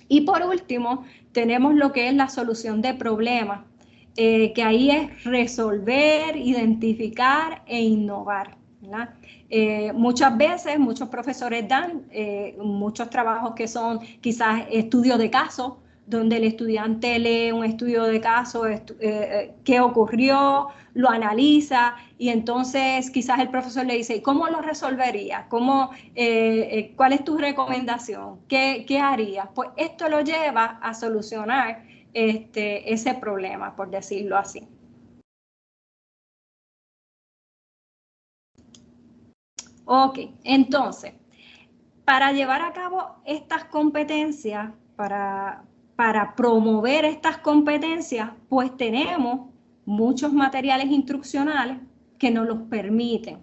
Y por último, tenemos lo que es la solución de problemas, que ahí es resolver, identificar e innovar, ¿verdad? Muchas veces, muchos profesores dan muchos trabajos que son quizás estudios de caso, donde el estudiante lee un estudio de caso, qué ocurrió, lo analiza y entonces quizás el profesor le dice, ¿cómo lo resolvería? ¿Cuál es tu recomendación? ¿Qué harías? Pues esto lo lleva a solucionar ese problema, por decirlo así. Ok, entonces, para llevar a cabo estas competencias, para promover estas competencias, pues tenemos muchos materiales instruccionales que nos los permiten.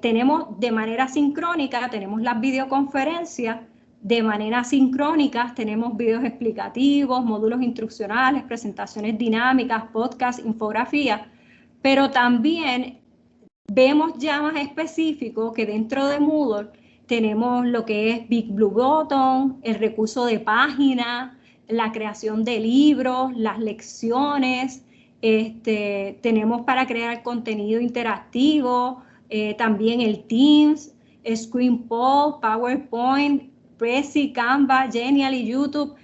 Tenemos de manera sincrónica, tenemos las videoconferencias, de manera sincrónica tenemos videos explicativos, módulos instruccionales, presentaciones dinámicas, podcasts, infografías, pero también vemos ya más específico que dentro de Moodle tenemos lo que es Big Blue Button, el recurso de página, la creación de libros, las lecciones, tenemos para crear contenido interactivo, también el Teams, ScreenPoll, PowerPoint, Prezi, Canva, Genial y YouTube.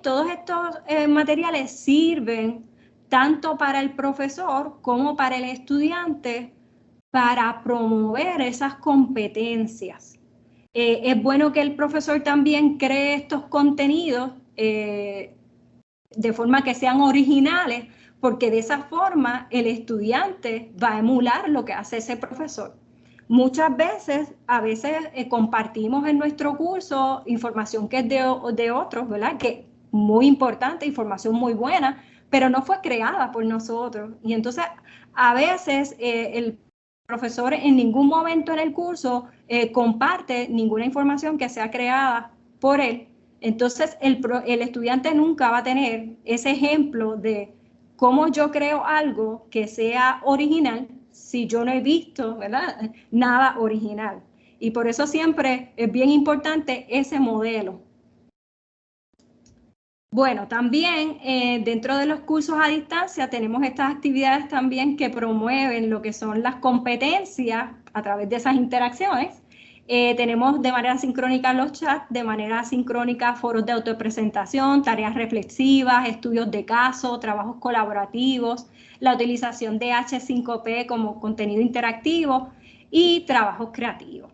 Todos estos materiales sirven tanto para el profesor como para el estudiante para promover esas competencias. Es bueno que el profesor también cree estos contenidos de forma que sean originales, porque de esa forma el estudiante va a emular lo que hace ese profesor. Muchas veces, compartimos en nuestro curso información que es de otros, ¿verdad? Que es muy importante, información muy buena, pero no fue creada por nosotros. Y entonces, a veces, el profesor en ningún momento en el curso comparte ninguna información que sea creada por él. Entonces, el estudiante nunca va a tener ese ejemplo de cómo yo creo algo que sea original si yo no he visto, ¿verdad?, nada original. Y por eso siempre es bien importante ese modelo. Bueno, también dentro de los cursos a distancia tenemos estas actividades también que promueven lo que son las competencias a través de esas interacciones. Tenemos de manera sincrónica los chats, de manera sincrónica foros de autopresentación, tareas reflexivas, estudios de caso, trabajos colaborativos, la utilización de H5P como contenido interactivo y trabajos creativos.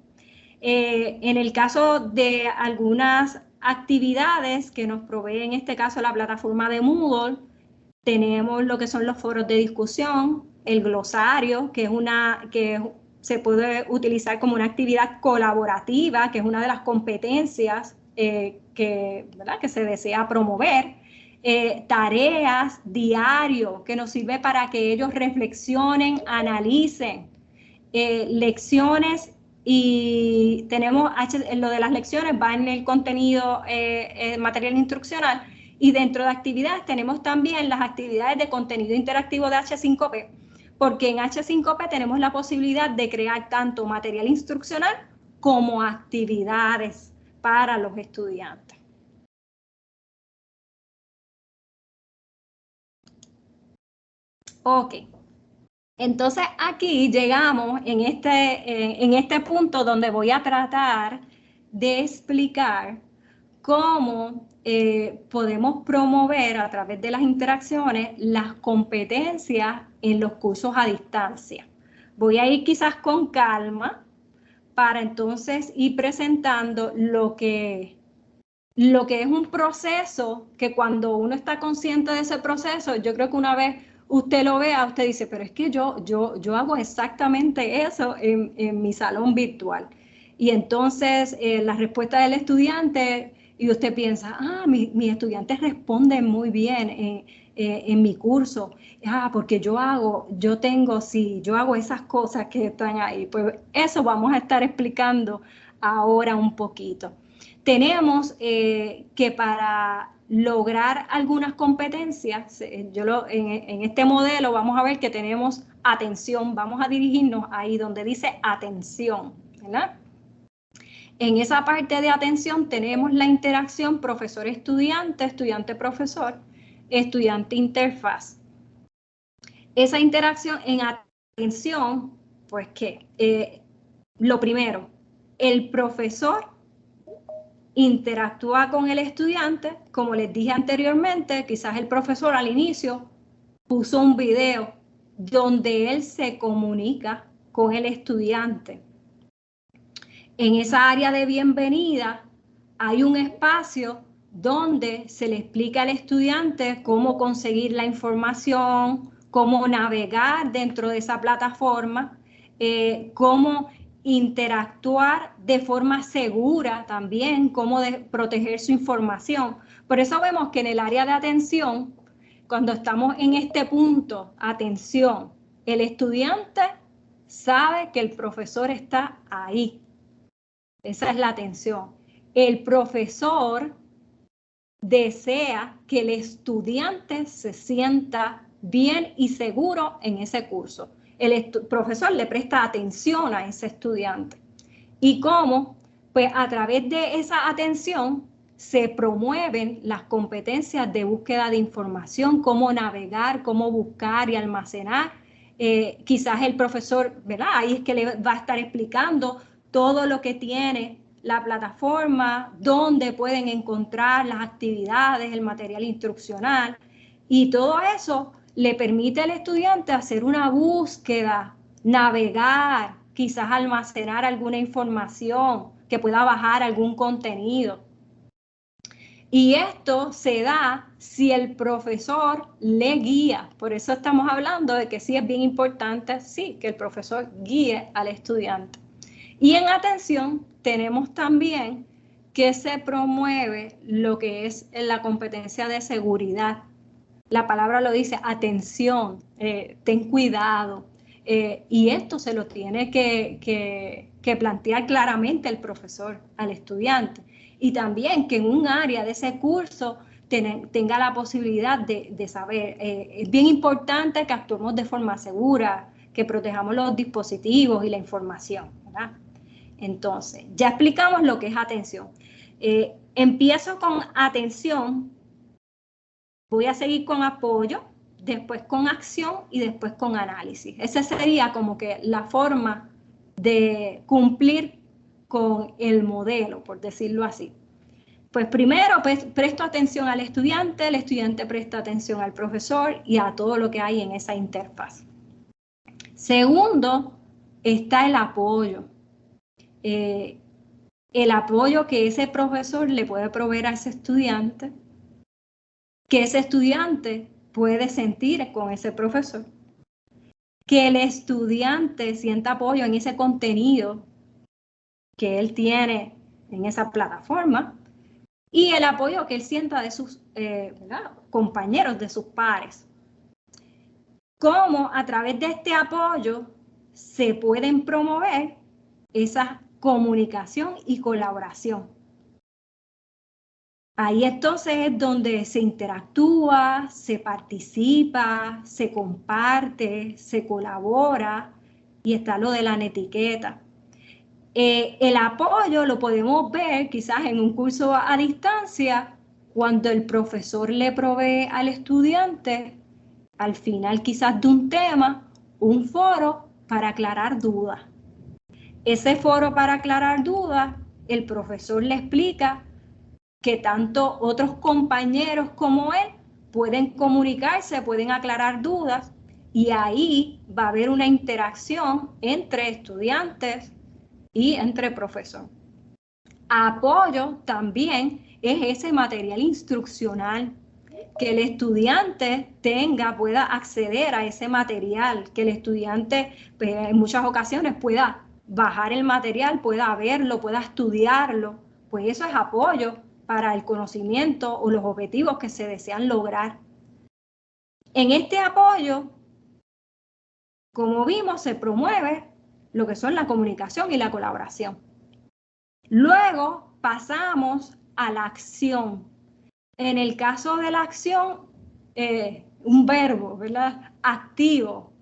En el caso de algunas actividades que nos provee en este caso la plataforma de Moodle, tenemos lo que son los foros de discusión, el glosario, que se puede utilizar como una actividad colaborativa, que es una de las competencias ¿verdad?, que se desea promover. Tareas, diario, que nos sirve para que ellos reflexionen, analicen. Lecciones, y tenemos lo de las lecciones va en el contenido material instruccional, y dentro de actividades tenemos también las actividades de contenido interactivo de H5P, porque en H5P tenemos la posibilidad de crear tanto material instruccional como actividades para los estudiantes. Ok. Entonces aquí llegamos en este punto donde voy a tratar de explicar cómo podemos promover a través de las interacciones las competencias en los cursos a distancia. Voy a ir quizás con calma para entonces ir presentando lo que es un proceso que cuando uno está consciente de ese proceso, yo creo que una vez usted lo vea, usted dice, pero es que yo hago exactamente eso en mi salón virtual. Y entonces la respuesta del estudiante, y usted piensa, mis estudiantes responden muy bien en mi curso. Porque yo hago esas cosas que están ahí. Pues eso vamos a estar explicando ahora un poquito. Tenemos que para lograr algunas competencias, en este modelo vamos a ver que tenemos atención, vamos a dirigirnos ahí donde dice atención, ¿verdad? En esa parte de atención tenemos la interacción profesor-estudiante, estudiante-profesor, estudiante-interfaz. Esa interacción en atención, pues ¿qué? Lo primero, el profesor interactúa con el estudiante, como les dije anteriormente, quizás el profesor al inicio puso un video donde él se comunica con el estudiante. En esa área de bienvenida hay un espacio donde se le explica al estudiante cómo conseguir la información, cómo navegar dentro de esa plataforma, cómo interactuar de forma segura también, cómo proteger su información. Por eso vemos que en el área de atención, cuando estamos en este punto, atención, el estudiante sabe que el profesor está ahí. Esa es la atención. El profesor desea que el estudiante se sienta bien y seguro en ese curso. El profesor le presta atención a ese estudiante. ¿Y cómo? Pues a través de esa atención se promueven las competencias de búsqueda de información, cómo navegar, cómo buscar y almacenar. Quizás el profesor, ¿verdad? Ahí es que le va a estar explicando todo lo que tiene la plataforma, dónde pueden encontrar las actividades, el material instruccional, y todo eso le permite al estudiante hacer una búsqueda, navegar, quizás almacenar alguna información, que pueda bajar algún contenido. Y esto se da si el profesor le guía. Por eso estamos hablando de que sí es bien importante, sí, que el profesor guíe al estudiante. Y en atención tenemos también que se promueve lo que es la competencia de seguridad. La palabra lo dice, atención, ten cuidado. Y esto se lo tiene que plantear claramente el profesor al estudiante. Y también que en un área de ese curso tenga la posibilidad de saber. Es bien importante que actuemos de forma segura, que protejamos los dispositivos y la información, ¿verdad? Entonces, ya explicamos lo que es atención. Empiezo con atención, voy a seguir con apoyo, después con acción y después con análisis. Esa sería como que la forma de cumplir con el modelo, por decirlo así. Pues primero presto atención al estudiante, el estudiante presta atención al profesor y a todo lo que hay en esa interfaz. Segundo, está el apoyo. El apoyo que ese profesor le puede proveer a ese estudiante, que ese estudiante puede sentir con ese profesor, que el estudiante sienta apoyo en ese contenido que él tiene en esa plataforma y el apoyo que él sienta de sus compañeros, de sus pares. Cómo a través de este apoyo se pueden promover esa comunicación y colaboración. Ahí entonces es donde se interactúa, se participa, se comparte, se colabora y está lo de la netiqueta. El apoyo lo podemos ver quizás en un curso a distancia cuando el profesor le provee al estudiante al final quizás de un tema un foro para aclarar dudas. Ese foro para aclarar dudas, el profesor le explica que tanto otros compañeros como él pueden comunicarse, pueden aclarar dudas, y ahí va a haber una interacción entre estudiantes y entre profesor. Apoyo también es ese material instruccional, que el estudiante pueda acceder a ese material, que el estudiante pues, en muchas ocasiones pueda bajar el material, pueda verlo, pueda estudiarlo, pues eso es apoyo para el conocimiento o los objetivos que se desean lograr. En este apoyo, como vimos, se promueve lo que son la comunicación y la colaboración. Luego pasamos a la acción. En el caso de la acción, un verbo, ¿verdad? Activo.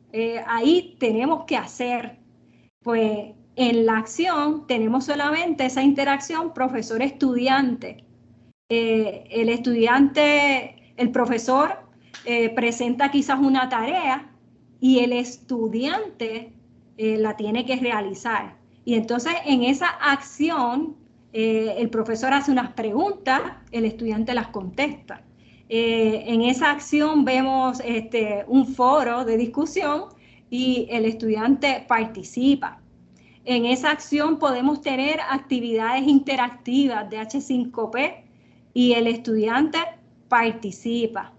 Ahí tenemos que hacer. Pues en la acción tenemos solamente esa interacción profesor-estudiante. El profesor presenta quizás una tarea y el estudiante la tiene que realizar. Y entonces en esa acción el profesor hace unas preguntas, el estudiante las contesta. En esa acción vemos un foro de discusión y el estudiante participa. En esa acción podemos tener actividades interactivas de H5P y el estudiante participa.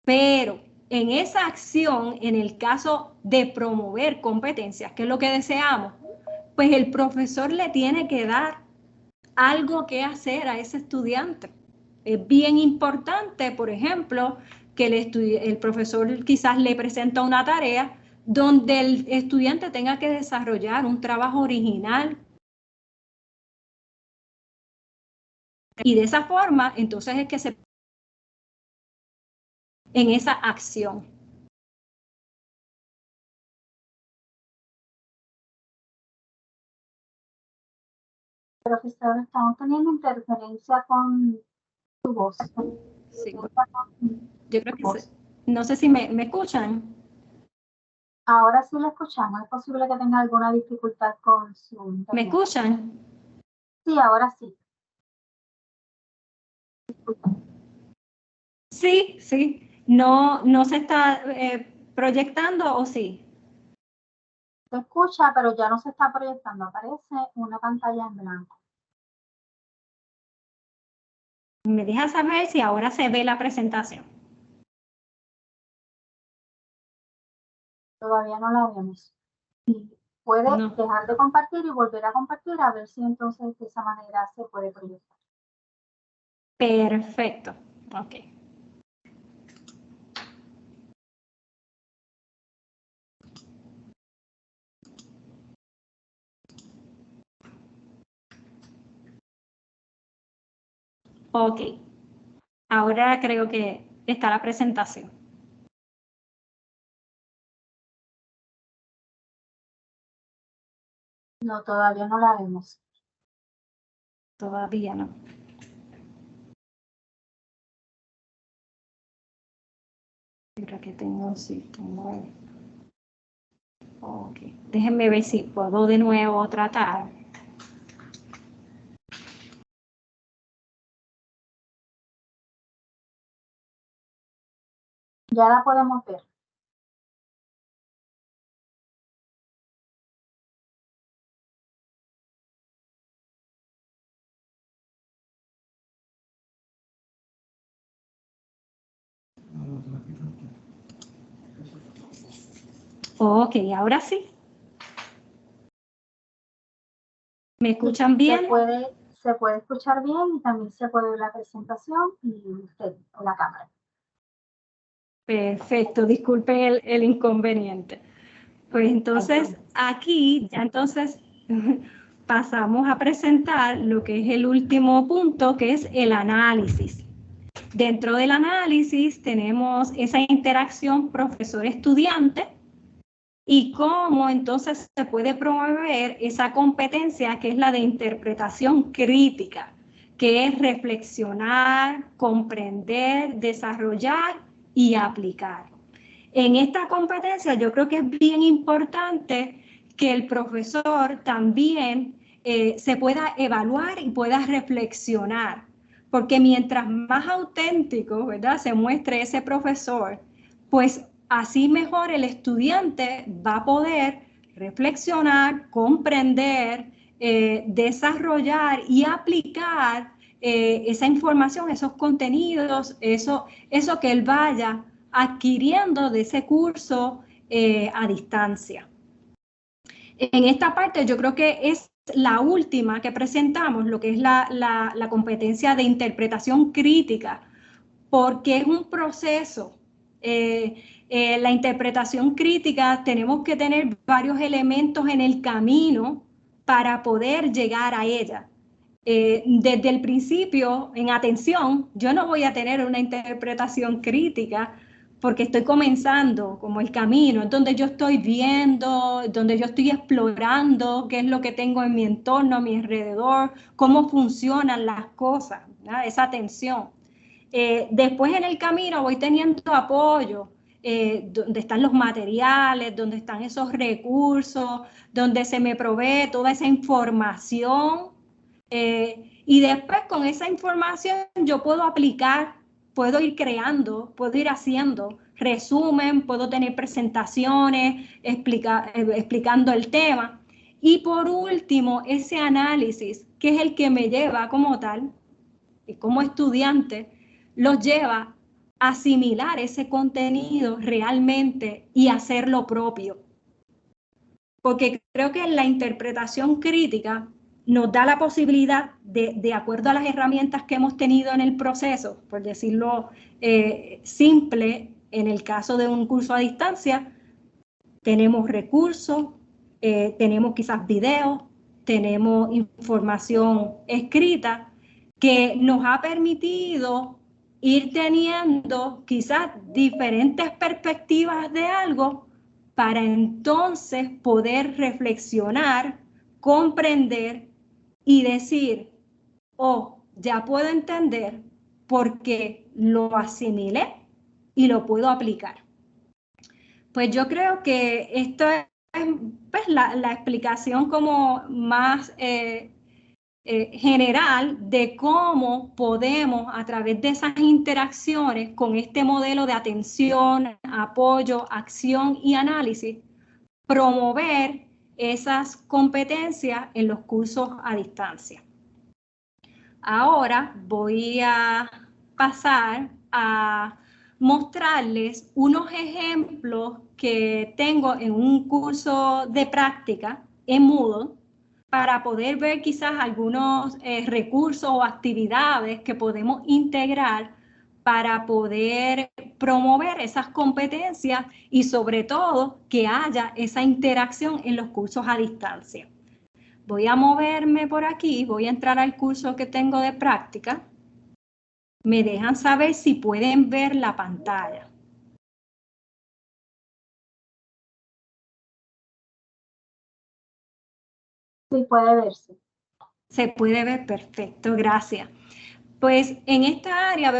Pero en esa acción, en el caso de promover competencias, que es lo que deseamos, pues el profesor le tiene que dar algo que hacer a ese estudiante. Es bien importante, por ejemplo, que el profesor quizás le presenta una tarea donde el estudiante tenga que desarrollar un trabajo original. Y de esa forma, entonces es que se en esa acción. Profesor, estamos teniendo interferencia con tu voz. Sí. Yo creo que no sé si me escuchan. Ahora sí lo escuchamos. ¿Es posible que tenga alguna dificultad con su internet? ¿Me escuchan? Sí, ahora sí. Sí, sí. No se está proyectando, ¿o sí? Se escucha, pero ya no se está proyectando. Aparece una pantalla en blanco. Me deja saber si ahora se ve la presentación. Todavía no la vemos. Puede dejar de compartir y volver a compartir a ver si entonces de esa manera se puede proyectar. Perfecto. Ok. Ok. Ahora creo que está la presentación. No, todavía no la vemos. Todavía no. Creo que tengo, sí, tengo. Ok. Déjenme ver si puedo de nuevo tratar. Ya la podemos ver. Ok, ahora sí. ¿Me escuchan bien? Se puede escuchar bien y también se puede ver la presentación y usted o la cámara. Perfecto, disculpen el inconveniente. Pues entonces aquí ya entonces pasamos a presentar lo que es el último punto, que es el análisis. Dentro del análisis tenemos esa interacción profesor-estudiante y cómo entonces se puede promover esa competencia que es la de interpretación crítica, que es reflexionar, comprender, desarrollar y aplicar. En esta competencia yo creo que es bien importante que el profesor también se pueda evaluar y pueda reflexionar, porque mientras más auténtico, ¿verdad?, se muestre ese profesor, pues así mejor el estudiante va a poder reflexionar, comprender, desarrollar y aplicar esa información, esos contenidos, eso que él vaya adquiriendo de ese curso a distancia. En esta parte yo creo que es la última que presentamos, lo que es la competencia de interpretación crítica, porque es un proceso. La interpretación crítica, tenemos que tener varios elementos en el camino para poder llegar a ella. Desde el principio, en atención, yo no voy a tener una interpretación crítica porque estoy comenzando como el camino, en donde yo estoy viendo, donde yo estoy explorando qué es lo que tengo en mi entorno, a mi alrededor, cómo funcionan las cosas, ¿verdad? Esa atención. Después en el camino voy teniendo apoyo, donde están los materiales, donde están esos recursos, donde se me provee toda esa información. Y después con esa información yo puedo aplicar, puedo ir creando, puedo ir haciendo resumen, puedo tener presentaciones explicando el tema. Y por último, ese análisis, que es el que me lleva como tal, y como estudiante, los lleva a asimilar ese contenido realmente y hacerlo propio. Porque creo que la interpretación crítica nos da la posibilidad de acuerdo a las herramientas que hemos tenido en el proceso, por decirlo simple, en el caso de un curso a distancia, tenemos recursos, tenemos quizás videos, tenemos información escrita que nos ha permitido ir teniendo quizás diferentes perspectivas de algo para entonces poder reflexionar, comprender y decir, oh, ya puedo entender porque lo asimilé y lo puedo aplicar. Pues yo creo que esto es pues, la explicación como más general de cómo podemos, a través de esas interacciones con este modelo de atención, apoyo, acción y análisis, promover esas competencias en los cursos a distancia. Ahora voy a pasar a mostrarles unos ejemplos que tengo en un curso de práctica en Moodle para poder ver quizás algunos recursos o actividades que podemos integrar para poder promover esas competencias y sobre todo que haya esa interacción en los cursos a distancia. Voy a moverme por aquí, voy a entrar al curso que tengo de práctica. Me dejan saber si pueden ver la pantalla. Sí, puede verse. Se puede ver, perfecto, gracias. Pues en esta área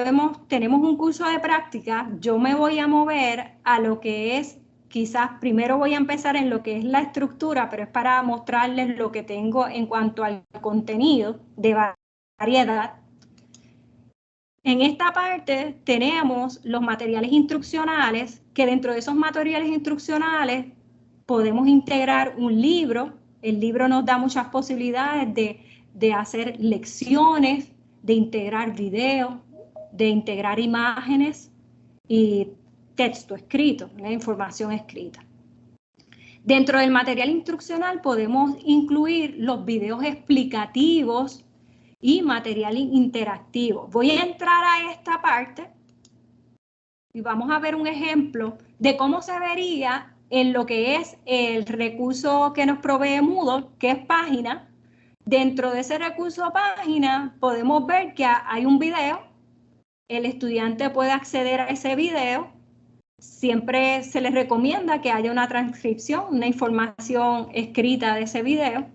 tenemos un curso de práctica. Yo me voy a mover a lo que es, quizás primero voy a empezar en lo que es la estructura, pero es para mostrarles lo que tengo en cuanto al contenido de variedad. En esta parte tenemos los materiales instruccionales, que dentro de esos materiales instruccionales podemos integrar un libro. El libro nos da muchas posibilidades de hacer lecciones, de integrar videos, de integrar imágenes y texto escrito, la información escrita. Dentro del material instruccional podemos incluir los videos explicativos y material interactivo. Voy a entrar a esta parte y vamos a ver un ejemplo de cómo se vería en lo que es el recurso que nos provee Moodle, que es página. Dentro de ese recurso página podemos ver que hay un video. El estudiante puede acceder a ese video. Siempre se les recomienda que haya una transcripción, una información escrita de ese video.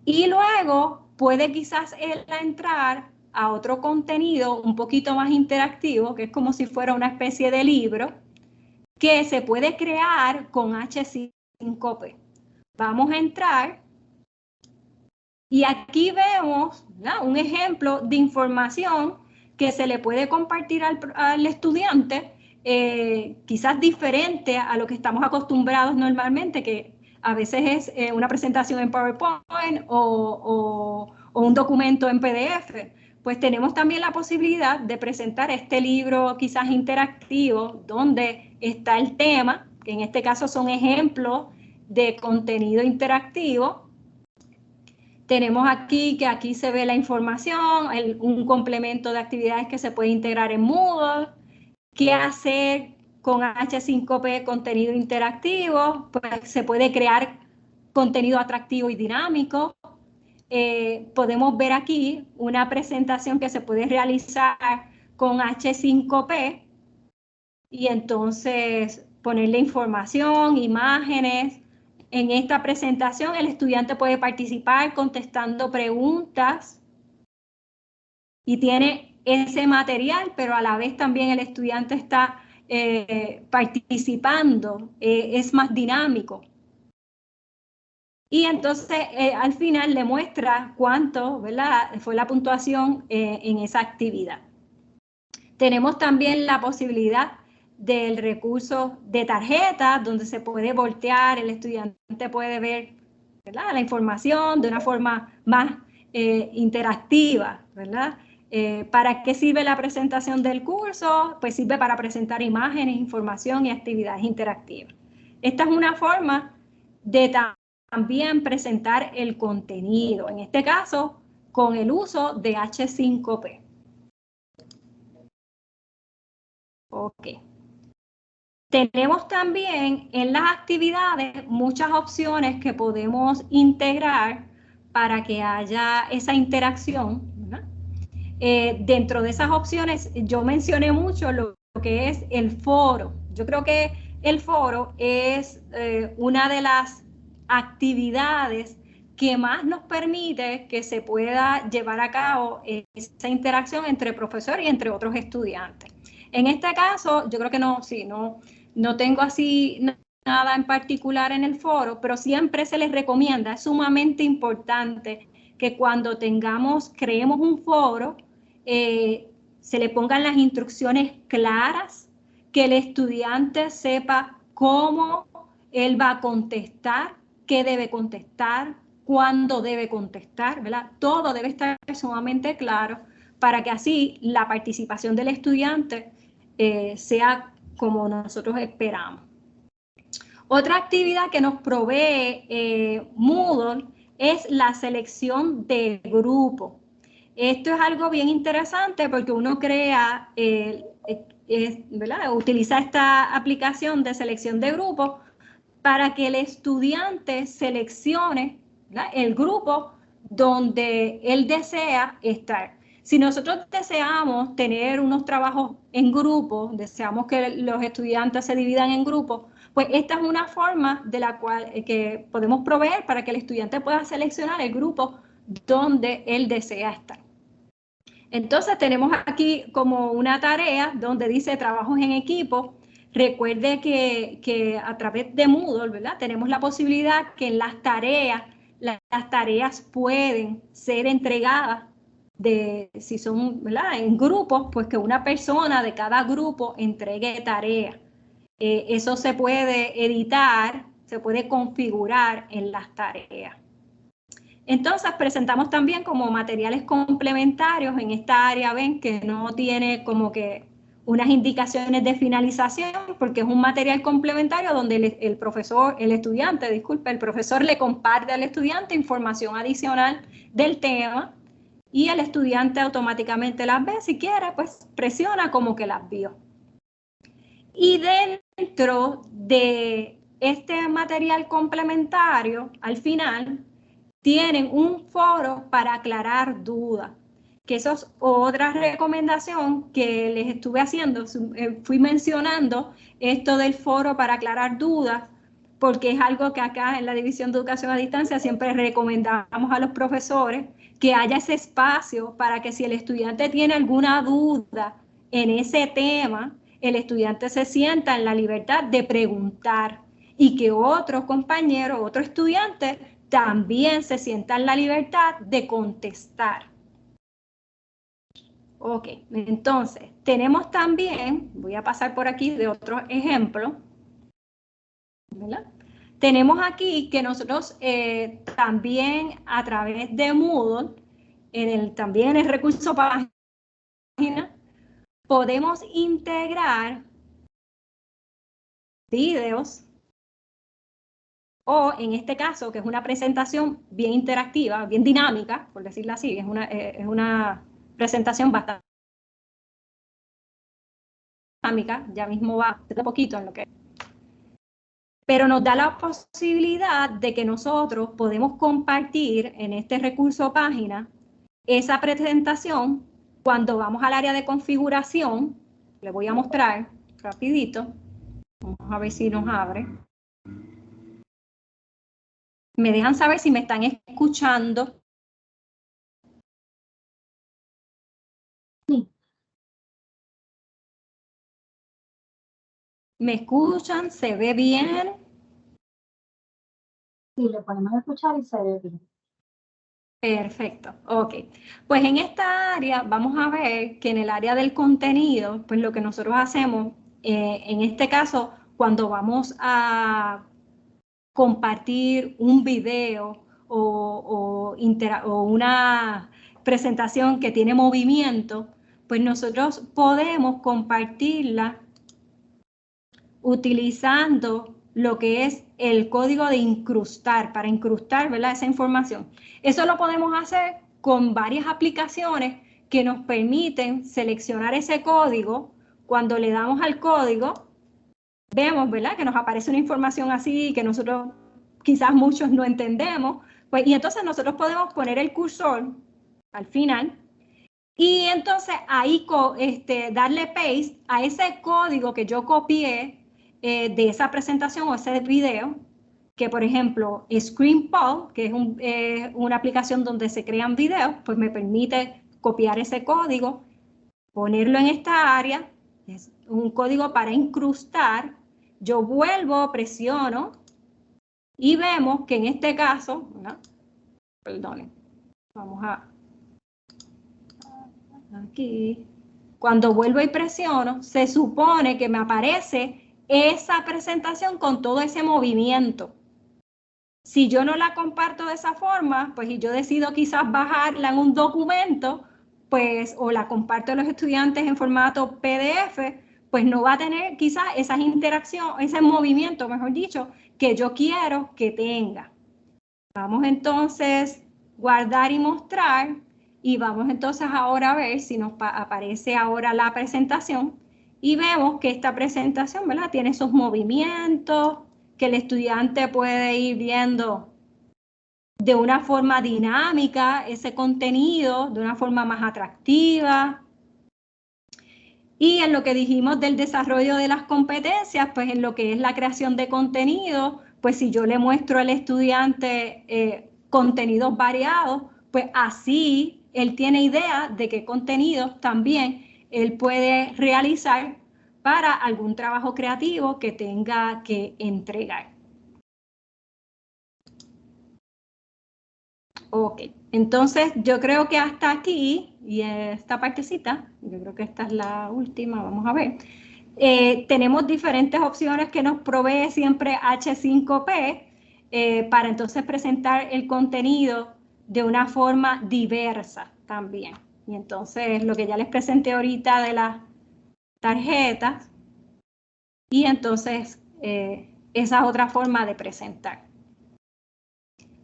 Y luego puede quizás él entrar a otro contenido un poquito más interactivo, que es como si fuera una especie de libro, que se puede crear con H5P. Vamos a entrar y aquí vemos, ¿no?, un ejemplo de información que se le puede compartir al estudiante, quizás diferente a lo que estamos acostumbrados normalmente, que a veces es una presentación en PowerPoint o un documento en PDF. Pues tenemos también la posibilidad de presentar este libro quizás interactivo, donde está el tema, que en este caso son ejemplos de contenido interactivo. Tenemos aquí que aquí se ve la información, un complemento de actividades que se puede integrar en Moodle, qué hacer con H5P contenido interactivo, pues se puede crear contenido atractivo y dinámico. Podemos ver aquí una presentación que se puede realizar con H5P y entonces ponerle información, imágenes. En esta presentación el estudiante puede participar contestando preguntas y tiene ese material, pero a la vez también el estudiante está participando, es más dinámico. Y entonces al final le muestra cuánto, ¿verdad?, fue la puntuación en esa actividad. Tenemos también la posibilidad del recurso de tarjeta, donde se puede voltear, el estudiante puede ver, ¿verdad?, la información de una forma más interactiva, ¿verdad? ¿Para qué sirve la presentación del curso? Pues sirve para presentar imágenes, información y actividades interactivas. Esta es una forma de también presentar el contenido, en este caso con el uso de H5P. Ok. Tenemos también en las actividades muchas opciones que podemos integrar para que haya esa interacción, ¿verdad? Dentro de esas opciones yo mencioné mucho lo que es el foro. Yo creo que el foro es una de las actividades que más nos permite que se pueda llevar a cabo esa interacción entre profesor y entre otros estudiantes. En este caso, yo creo que no tengo así nada en particular en el foro, pero siempre se les recomienda, es sumamente importante que cuando creemos un foro, se le pongan las instrucciones claras, que el estudiante sepa cómo él va a contestar, qué debe contestar, cuándo debe contestar, ¿verdad? Todo debe estar sumamente claro para que así la participación del estudiante sea como nosotros esperamos. Otra actividad que nos provee Moodle es la selección de grupo. Esto es algo bien interesante porque uno crea, ¿verdad?, utiliza esta aplicación de selección de grupo para que el estudiante seleccione, ¿verdad?, el grupo donde él desea estar. Si nosotros deseamos tener unos trabajos en grupo, deseamos que los estudiantes se dividan en grupos, pues esta es una forma de la cual que podemos proveer para que el estudiante pueda seleccionar el grupo donde él desea estar. Entonces tenemos aquí como una tarea donde dice trabajos en equipo. Recuerde que a través de Moodle, ¿verdad?, tenemos la posibilidad que en las tareas pueden ser entregadas si son, ¿verdad?, en grupos, pues que una persona de cada grupo entregue tarea. Eso se puede editar, se puede configurar en las tareas. Entonces presentamos también como materiales complementarios. En esta área ven que no tiene como que unas indicaciones de finalización porque es un material complementario donde el profesor le comparte al estudiante información adicional del tema y el estudiante automáticamente las ve. Si quiere, pues presiona como que las vio. Y dentro de este material complementario, al final, tienen un foro para aclarar dudas, que eso es otra recomendación que les estuve haciendo. Fui mencionando esto del foro para aclarar dudas, porque es algo que acá en la División de Educación a Distancia siempre recomendamos a los profesores, que haya ese espacio para que si el estudiante tiene alguna duda en ese tema, el estudiante se sienta en la libertad de preguntar y que otro compañero, otro estudiante, también se sienta en la libertad de contestar. Ok, entonces tenemos también, voy a pasar por aquí de otro ejemplo, ¿verdad? Tenemos aquí que nosotros también a través de Moodle, también en el recurso página, podemos integrar videos o en este caso, que es una presentación bien interactiva, bien dinámica, por decirlo así, es una presentación bastante dinámica, ya mismo va un poquito en lo que... Pero nos da la posibilidad de que nosotros podemos compartir en este recurso página esa presentación cuando vamos al área de configuración. Le voy a mostrar rapidito. Vamos a ver si nos abre. Me dejan saber si me están escuchando. Sí. ¿Me escuchan? ¿Se ve bien? Sí, le podemos escuchar y se ve bien. Perfecto, ok. Pues en esta área vamos a ver que en el área del contenido, pues lo que nosotros hacemos, en este caso, cuando vamos a compartir un video o una presentación que tiene movimiento, pues nosotros podemos compartirla utilizando lo que es el código de incrustar, para incrustar, ¿verdad?, esa información. Eso lo podemos hacer con varias aplicaciones que nos permiten seleccionar ese código. Cuando le damos al código, vemos, ¿verdad?, que nos aparece una información así que nosotros quizás muchos no entendemos, pues, y entonces nosotros podemos poner el cursor al final y entonces ahí darle paste a ese código que yo copié de esa presentación o ese video, que por ejemplo ScreenPod, que es una aplicación donde se crean videos, pues me permite copiar ese código, ponerlo en esta área, es un código para incrustar, yo vuelvo, presiono y vemos que en este caso, ¿no? Perdonen, vamos a aquí, cuando vuelvo y presiono, se supone que me aparece esa presentación con todo ese movimiento. Si yo no la comparto de esa forma, pues y yo decido quizás bajarla en un documento, pues o la comparto a los estudiantes en formato PDF, pues no va a tener quizás esa interacción, ese movimiento, mejor dicho, que yo quiero que tenga. Vamos entonces guardar y mostrar y vamos entonces ahora a ver si nos aparece ahora la presentación y vemos que esta presentación, ¿verdad?, tiene sus movimientos, que el estudiante puede ir viendo de una forma dinámica ese contenido, de una forma más atractiva. Y en lo que dijimos del desarrollo de las competencias, pues en lo que es la creación de contenido, pues si yo le muestro al estudiante contenidos variados, pues así él tiene idea de qué contenidos también él puede realizar para algún trabajo creativo que tenga que entregar. Ok, entonces yo creo que hasta aquí, y esta partecita, yo creo que esta es la última, vamos a ver. Tenemos diferentes opciones que nos provee siempre H5P para entonces presentar el contenido de una forma diversa también. Y entonces lo que ya les presenté ahorita de las tarjetas, y entonces esa es otra forma de presentar.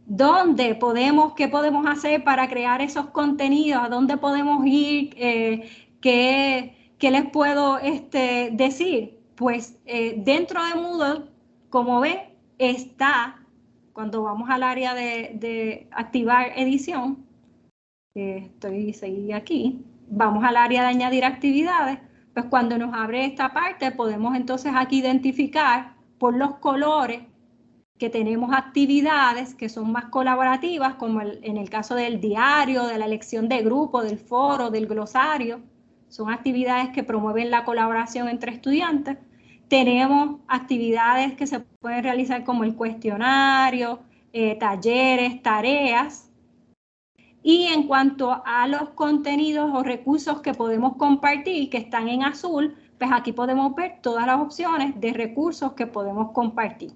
¿Dónde podemos, qué podemos hacer para crear esos contenidos? ¿A dónde podemos ir? ¿Qué les puedo decir? Pues dentro de Moodle, como ven, está, cuando vamos al área de activar edición, seguí aquí, vamos al área de añadir actividades, pues cuando nos abre esta parte podemos entonces aquí identificar por los colores que tenemos actividades que son más colaborativas, como en el caso del diario, de la elección de grupo, del foro, del glosario. son actividades que promueven la colaboración entre estudiantes. Tenemos actividades que se pueden realizar como el cuestionario, talleres, tareas. Y en cuanto a los contenidos o recursos que podemos compartir, que están en azul, pues aquí podemos ver todas las opciones de recursos que podemos compartir.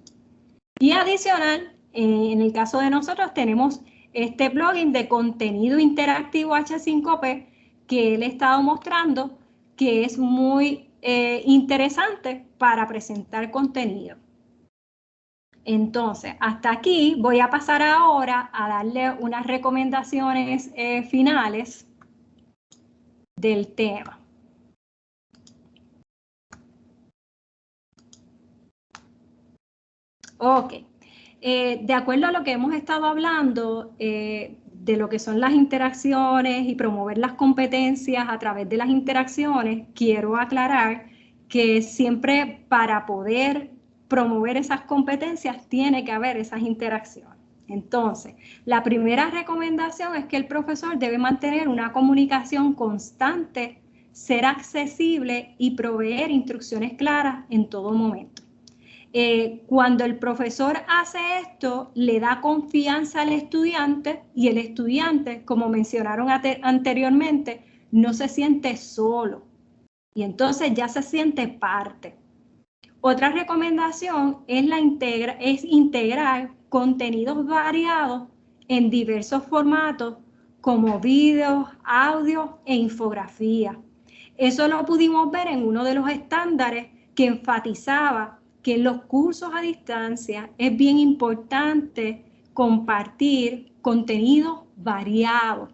Y adicional, en el caso de nosotros tenemos este plugin de contenido interactivo H5P que le he estado mostrando que es muy interesante para presentar contenido. Entonces, hasta aquí voy a pasar ahora a darle unas recomendaciones finales del tema. Ok, de acuerdo a lo que hemos estado hablando, de lo que son las interacciones y promover las competencias a través de las interacciones, quiero aclarar que siempre para poder promover esas competencias tiene que haber esas interacciones. Entonces, la primera recomendación es que el profesor debe mantener una comunicación constante, ser accesible y proveer instrucciones claras en todo momento. Cuando el profesor hace esto, le da confianza al estudiante y el estudiante, como mencionaron anteriormente, no se siente solo y entonces ya se siente parte. Otra recomendación es integrar contenidos variados en diversos formatos como videos, audios e infografías. Eso lo pudimos ver en uno de los estándares que enfatizaba que en los cursos a distancia es bien importante compartir contenidos variados.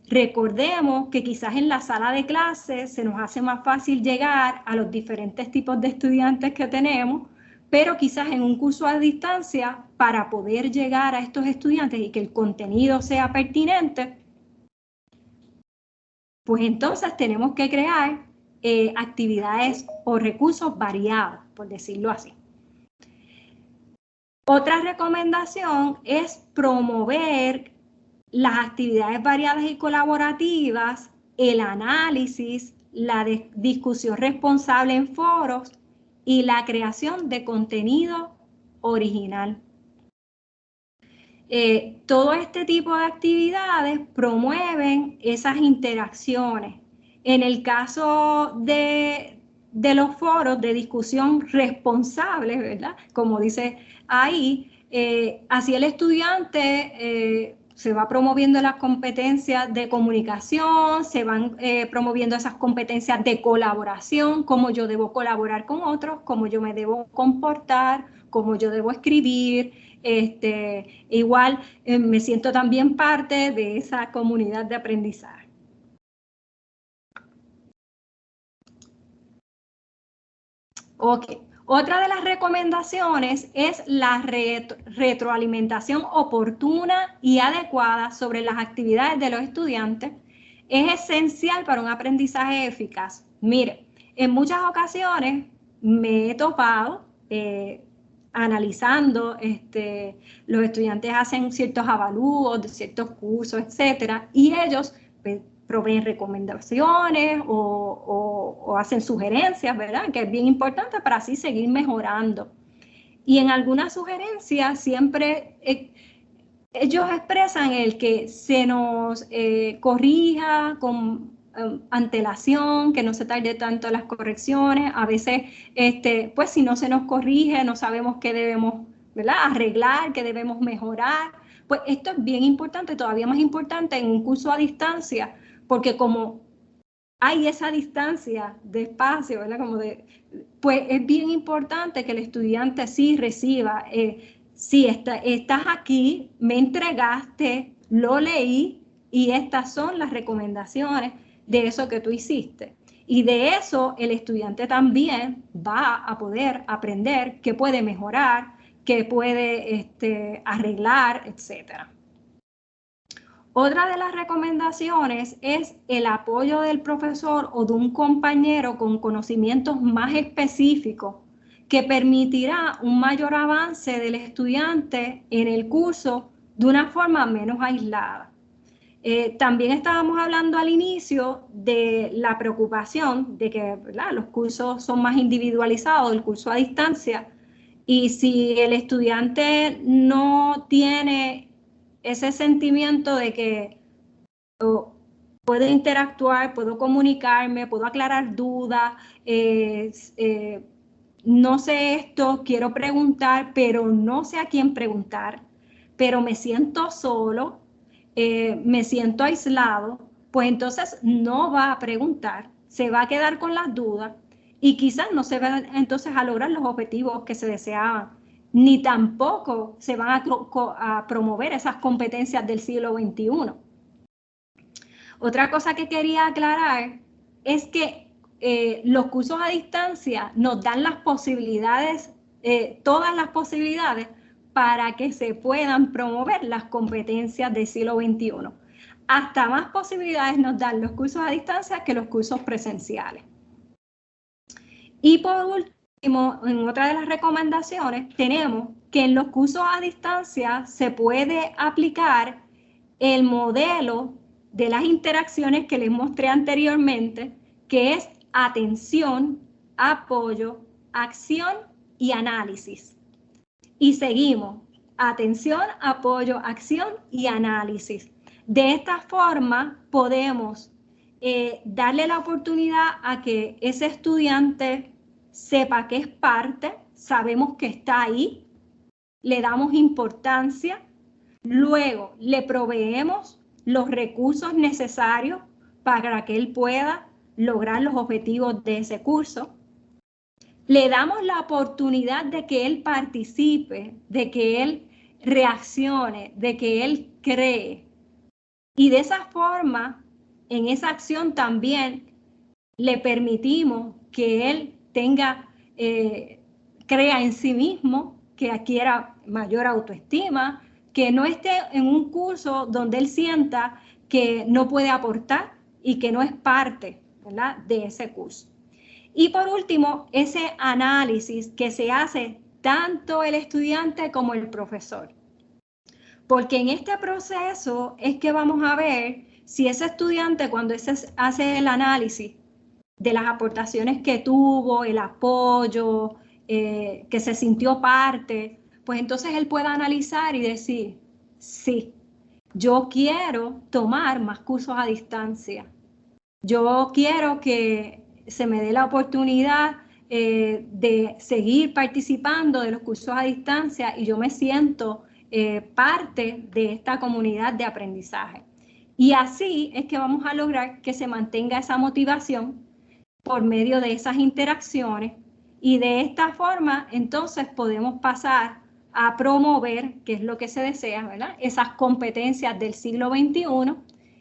Recordemos que quizás en la sala de clases se nos hace más fácil llegar a los diferentes tipos de estudiantes que tenemos, pero quizás en un curso a distancia, para poder llegar a estos estudiantes y que el contenido sea pertinente, pues entonces tenemos que crear actividades o recursos variados, por decirlo así. Otra recomendación es promover las actividades variadas y colaborativas, el análisis, la discusión responsable en foros y la creación de contenido original. Todo este tipo de actividades promueven esas interacciones. En el caso de los foros de discusión responsable, ¿verdad? Como dice ahí, así el estudiante se va promoviendo las competencias de comunicación, se van promoviendo esas competencias de colaboración, cómo yo debo colaborar con otros, cómo yo me debo comportar, cómo yo debo escribir. Igual me siento también parte de esa comunidad de aprendizaje. Ok, otra de las recomendaciones es la retroalimentación oportuna y adecuada sobre las actividades de los estudiantes. Es esencial para un aprendizaje eficaz. Mire, en muchas ocasiones me he topado analizando, los estudiantes hacen ciertos avalúos de ciertos cursos, etcétera, y ellos proveen recomendaciones o hacen sugerencias, ¿verdad? Que es bien importante para así seguir mejorando. Y en algunas sugerencias siempre ellos expresan el que se nos corrija con antelación, que no se tarde tanto las correcciones. A veces, pues si no se nos corrige, no sabemos qué debemos, ¿verdad?, arreglar, qué debemos mejorar. Pues esto es bien importante, todavía más importante en un curso a distancia, porque como hay esa distancia de espacio, ¿verdad? Pues es bien importante que el estudiante sí reciba, sí, estás aquí, me entregaste, lo leí y estas son las recomendaciones de eso que tú hiciste. Y de eso el estudiante también va a poder aprender qué puede mejorar, qué puede arreglar, etcétera. Otra de las recomendaciones es el apoyo del profesor o de un compañero con conocimientos más específicos que permitirá un mayor avance del estudiante en el curso de una forma menos aislada. También estábamos hablando al inicio de la preocupación de que, ¿verdad?, los cursos son más individualizados, el curso a distancia, y si el estudiante no tiene ese sentimiento de que puedo interactuar, puedo comunicarme, puedo aclarar dudas, no sé esto, quiero preguntar, pero no sé a quién preguntar, pero me siento solo, me siento aislado, pues entonces no va a preguntar, se va a quedar con las dudas y quizás no se van entonces a lograr los objetivos que se deseaban, ni tampoco se van a promover esas competencias del siglo XXI. Otra cosa que quería aclarar es que los cursos a distancia nos dan las posibilidades, todas las posibilidades para que se puedan promover las competencias del siglo XXI. Hasta más posibilidades nos dan los cursos a distancia que los cursos presenciales. Y por último, en otra de las recomendaciones, tenemos que en los cursos a distancia se puede aplicar el modelo de las interacciones que les mostré anteriormente, que es atención, apoyo, acción y análisis. Y seguimos, atención, apoyo, acción y análisis. De esta forma podemos darle la oportunidad a que ese estudiante sepa que es parte, sabemos que está ahí, le damos importancia, luego le proveemos los recursos necesarios para que él pueda lograr los objetivos de ese curso. Le damos la oportunidad de que él participe, de que él reaccione, de que él cree. Y de esa forma, en esa acción también le permitimos que él tenga, crea en sí mismo, que adquiera mayor autoestima, que no esté en un curso donde él sienta que no puede aportar y que no es parte, ¿verdad?, de ese curso. Y por último, ese análisis que se hace tanto el estudiante como el profesor. Porque en este proceso es que vamos a ver si ese estudiante, cuando hace el análisis de las aportaciones que tuvo, el apoyo, que se sintió parte, pues entonces él puede analizar y decir, sí, yo quiero tomar más cursos a distancia. Yo quiero que se me dé la oportunidad de seguir participando de los cursos a distancia y yo me siento parte de esta comunidad de aprendizaje. Y así es que vamos a lograr que se mantenga esa motivación por medio de esas interacciones y de esta forma entonces podemos pasar a promover, que es lo que se desea, ¿verdad?, esas competencias del siglo XXI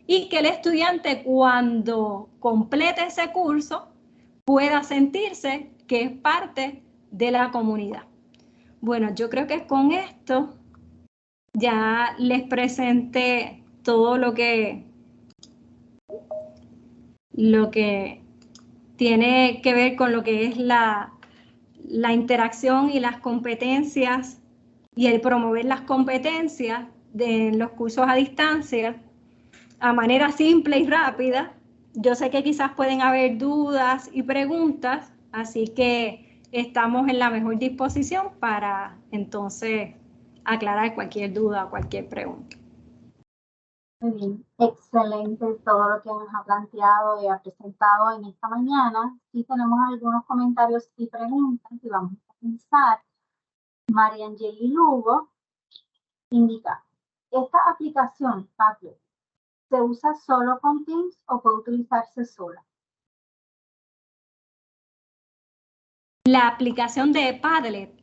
y que el estudiante cuando complete ese curso pueda sentirse que es parte de la comunidad. Bueno, yo creo que con esto ya les presenté todo lo que tiene que ver con lo que es la interacción y las competencias y el promover las competencias de los cursos a distancia a manera simple y rápida. Yo sé que quizás pueden haber dudas y preguntas, así que estamos en la mejor disposición para entonces aclarar cualquier duda o cualquier pregunta. Muy bien, excelente todo lo que nos ha planteado y ha presentado en esta mañana. Sí tenemos algunos comentarios y preguntas y vamos a comenzar. María Angeli Lugo indica, ¿esta aplicación Padlet se usa solo con Teams o puede utilizarse sola? La aplicación de Padlet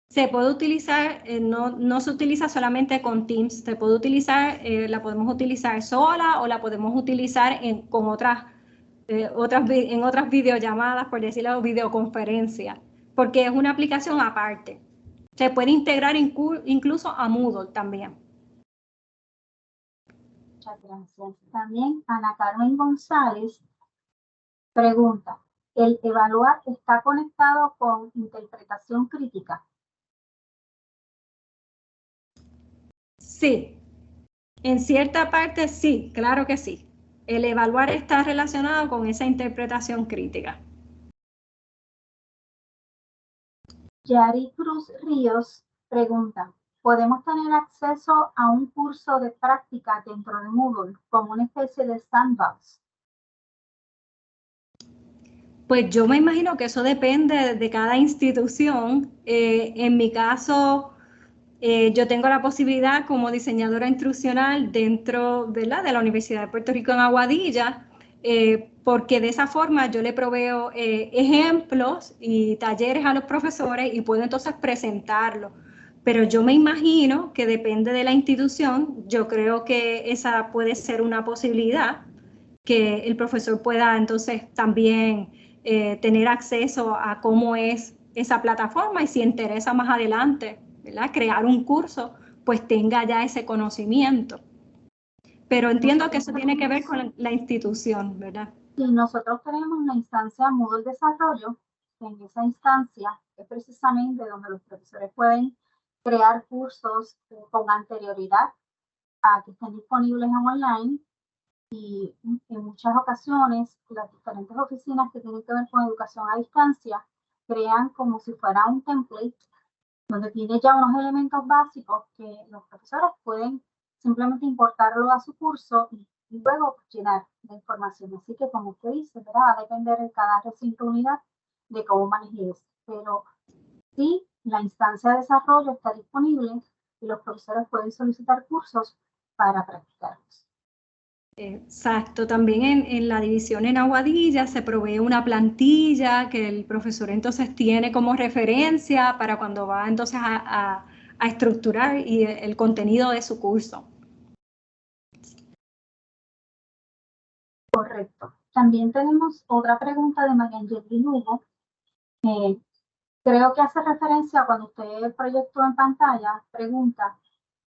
se puede utilizar, no se utiliza solamente con Teams, se puede utilizar, la podemos utilizar sola o la podemos utilizar en otras videollamadas, por decirlo, videoconferencias, porque es una aplicación aparte. Se puede integrar incluso a Moodle también. Muchas gracias. También Ana Carmen González pregunta, ¿el evaluar está conectado con interpretación crítica? Sí. En cierta parte sí, claro que sí. El evaluar está relacionado con esa interpretación crítica. Yari Cruz Ríos pregunta, ¿podemos tener acceso a un curso de práctica dentro de Moodle como una especie de sandbox? Pues yo me imagino que eso depende de cada institución. En mi caso, yo tengo la posibilidad como diseñadora instruccional dentro, ¿verdad?, de la Universidad de Puerto Rico en Aguadilla, porque de esa forma yo le proveo ejemplos y talleres a los profesores y puedo entonces presentarlos. Pero yo me imagino que depende de la institución. Yo creo que esa puede ser una posibilidad, que el profesor pueda entonces también tener acceso a cómo es esa plataforma y si interesa más adelante, ¿verdad?, crear un curso, pues tenga ya ese conocimiento. Pero entiendo que eso tiene que ver con la institución, ¿verdad? Si nosotros tenemos la instancia Moodle Desarrollo, en esa instancia es precisamente donde los profesores pueden crear cursos con anterioridad a que estén disponibles en online, y en muchas ocasiones las diferentes oficinas que tienen que ver con educación a distancia crean como si fuera un template donde tiene ya unos elementos básicos que los profesores pueden simplemente importarlo a su curso y luego llenar la información. Así que, como usted dice, ¿verdad?, va a depender de cada recinto unidad de cómo maneje eso. Pero sí, la instancia de desarrollo está disponible y los profesores pueden solicitar cursos para practicarlos. Exacto, también en la división en Aguadilla se provee una plantilla que el profesor entonces tiene como referencia para cuando va entonces a estructurar el contenido de su curso. Correcto. También tenemos otra pregunta de María Angeli Lugo. Creo que hace referencia a cuando usted proyectó en pantalla, pregunta,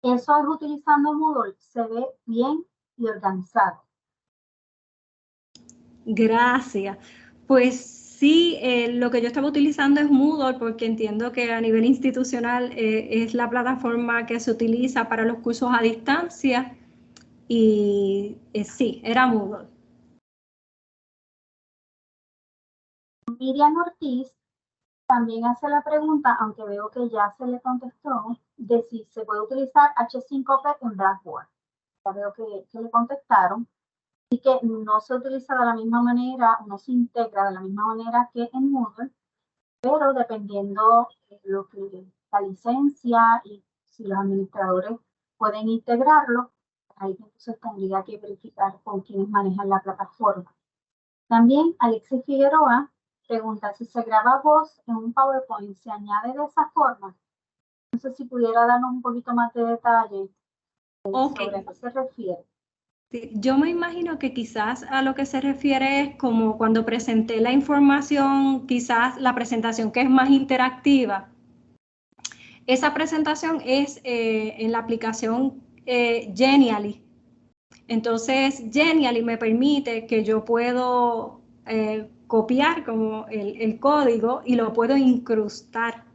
¿eso es utilizando Moodle? ¿Se ve bien y organizado? Gracias. Pues sí, lo que yo estaba utilizando es Moodle porque entiendo que a nivel institucional es la plataforma que se utiliza para los cursos a distancia y sí, era Moodle. Miriam Ortiz también hace la pregunta, aunque veo que ya se le contestó, de si se puede utilizar H5P en Blackboard. Ya veo que le contestaron. Y que no se utiliza de la misma manera, no se integra de la misma manera que en Moodle, pero dependiendo de lo que la licencia y si los administradores pueden integrarlo, ahí entonces tendría que verificar con quienes manejan la plataforma. También Alexis Figueroa pregunta si se graba voz en un PowerPoint, ¿se añade de esa forma? No sé si pudiera darnos un poquito más de detalle sobre a qué se refiere. Sí, yo me imagino que quizás a lo que se refiere es como cuando presenté la información, quizás la presentación que es más interactiva. Esa presentación es en la aplicación Genially. Entonces, Genially me permite que yo puedo copiar como el código y lo puedo incrustar.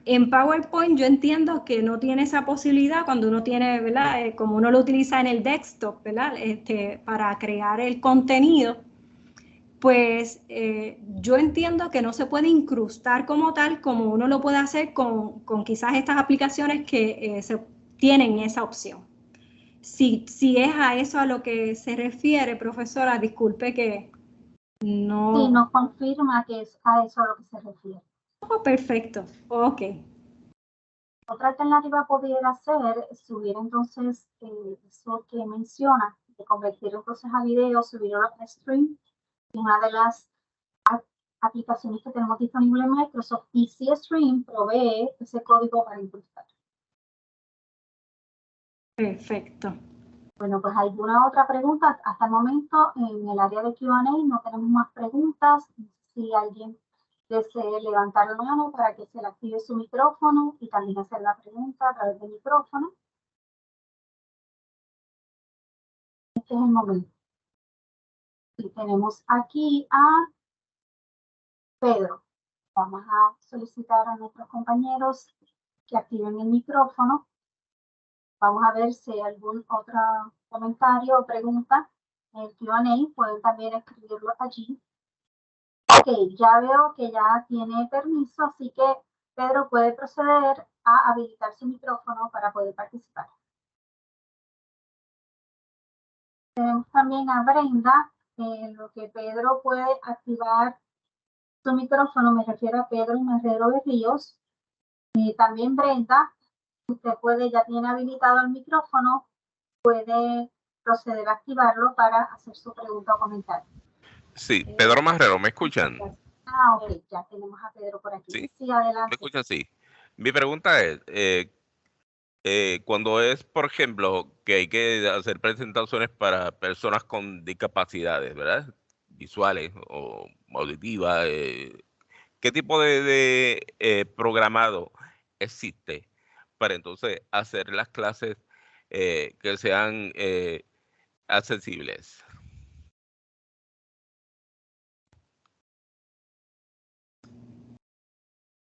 En PowerPoint yo entiendo que no tiene esa posibilidad cuando uno tiene, ¿verdad? Como uno lo utiliza en el desktop, ¿verdad? Para crear el contenido, pues yo entiendo que no se puede incrustar como tal, como uno lo puede hacer con quizás estas aplicaciones que tienen esa opción. Si es a eso a lo que se refiere, profesora, disculpe que no... Sí, nos confirma que es a eso a lo que se refiere. Oh, perfecto, ok. Otra alternativa pudiera ser subir entonces eso que menciona, de convertir entonces a video, subirlo a stream. Una de las aplicaciones que tenemos disponible en Microsoft, Easy Stream, provee ese código para incrustar. Perfecto. Bueno, pues alguna otra pregunta. Hasta el momento en el área de Q&A no tenemos más preguntas. Si alguien desee levantar la mano para que se le active su micrófono y también hacer la pregunta a través del micrófono. Este es el momento. Y tenemos aquí a Pedro. Vamos a solicitar a nuestros compañeros que activen el micrófono. Vamos a ver si hay algún otro comentario o pregunta en el Q&A. Pueden también escribirlo allí. Ok, ya veo que ya tiene permiso, así que Pedro puede proceder a habilitar su micrófono para poder participar. Tenemos también a Brenda, en lo que Pedro puede activar su micrófono, me refiero a Pedro Marrero Berríos. También Brenda, usted puede, ya tiene habilitado el micrófono, puede proceder a activarlo para hacer su pregunta o comentario. Sí, Pedro Marrero, ¿me escuchan? Ah, ok, ya tenemos a Pedro por aquí. Sí, Sí, adelante. ¿me escuchan? Sí. Mi pregunta es, cuando es, por ejemplo, que hay que hacer presentaciones para personas con discapacidades, ¿verdad? Visuales o auditivas, ¿qué tipo de programado existe para entonces hacer las clases que sean accesibles?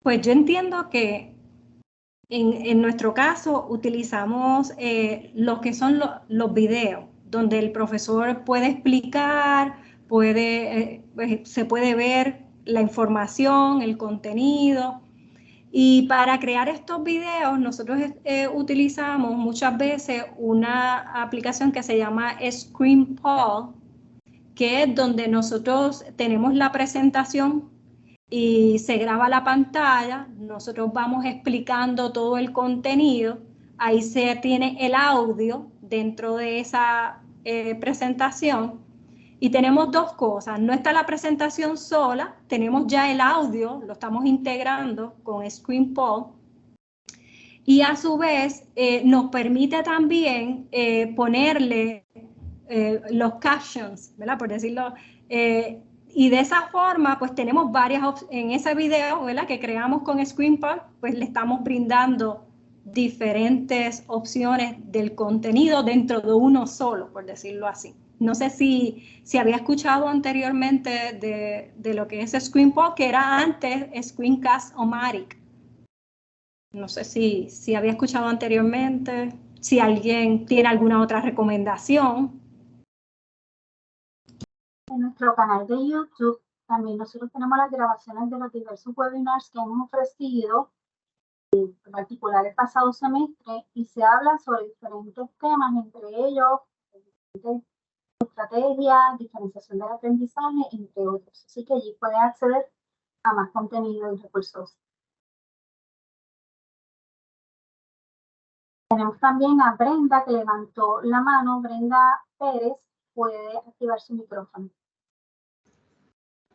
Pues yo entiendo que en nuestro caso utilizamos lo que son los videos, donde el profesor puede explicar, se puede ver la información, el contenido. Y para crear estos videos nosotros utilizamos muchas veces una aplicación que se llama ScreenPod, que es donde nosotros tenemos la presentación y se graba la pantalla, nosotros vamos explicando todo el contenido, ahí se tiene el audio dentro de esa presentación y tenemos dos cosas, no está la presentación sola, tenemos ya el audio, lo estamos integrando con ScreenPod y a su vez nos permite también ponerle los captions, ¿verdad? Por decirlo, y de esa forma, pues tenemos varias en ese video, ¿verdad? Que creamos con ScreenPod, pues le estamos brindando diferentes opciones del contenido dentro de uno solo, por decirlo así. No sé si había escuchado anteriormente de lo que es ScreenPod, que era antes Screencast-O-Matic. No sé si había escuchado anteriormente, si alguien tiene alguna otra recomendación. En nuestro canal de YouTube también nosotros tenemos las grabaciones de los diversos webinars que hemos ofrecido, en particular el pasado semestre, y se habla sobre diferentes temas, entre ellos estrategia, diferenciación del aprendizaje, entre otros. Así que allí puede acceder a más contenido y recursos. Tenemos también a Brenda que levantó la mano. Brenda Pérez puede activar su micrófono.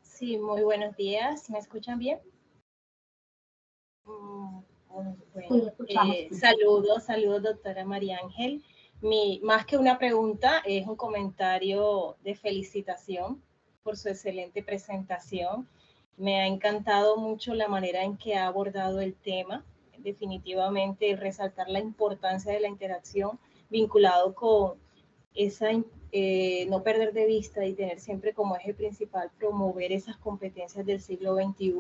Sí, muy buenos días. ¿Me escuchan bien? Bueno, Sí, escuchamos. Saludos, doctora María Ángel. Más que una pregunta, es un comentario de felicitación por su excelente presentación. Me ha encantado mucho la manera en que ha abordado el tema. Definitivamente resaltar la importancia de la interacción vinculado con esa no perder de vista y tener siempre como eje principal promover esas competencias del siglo XXI.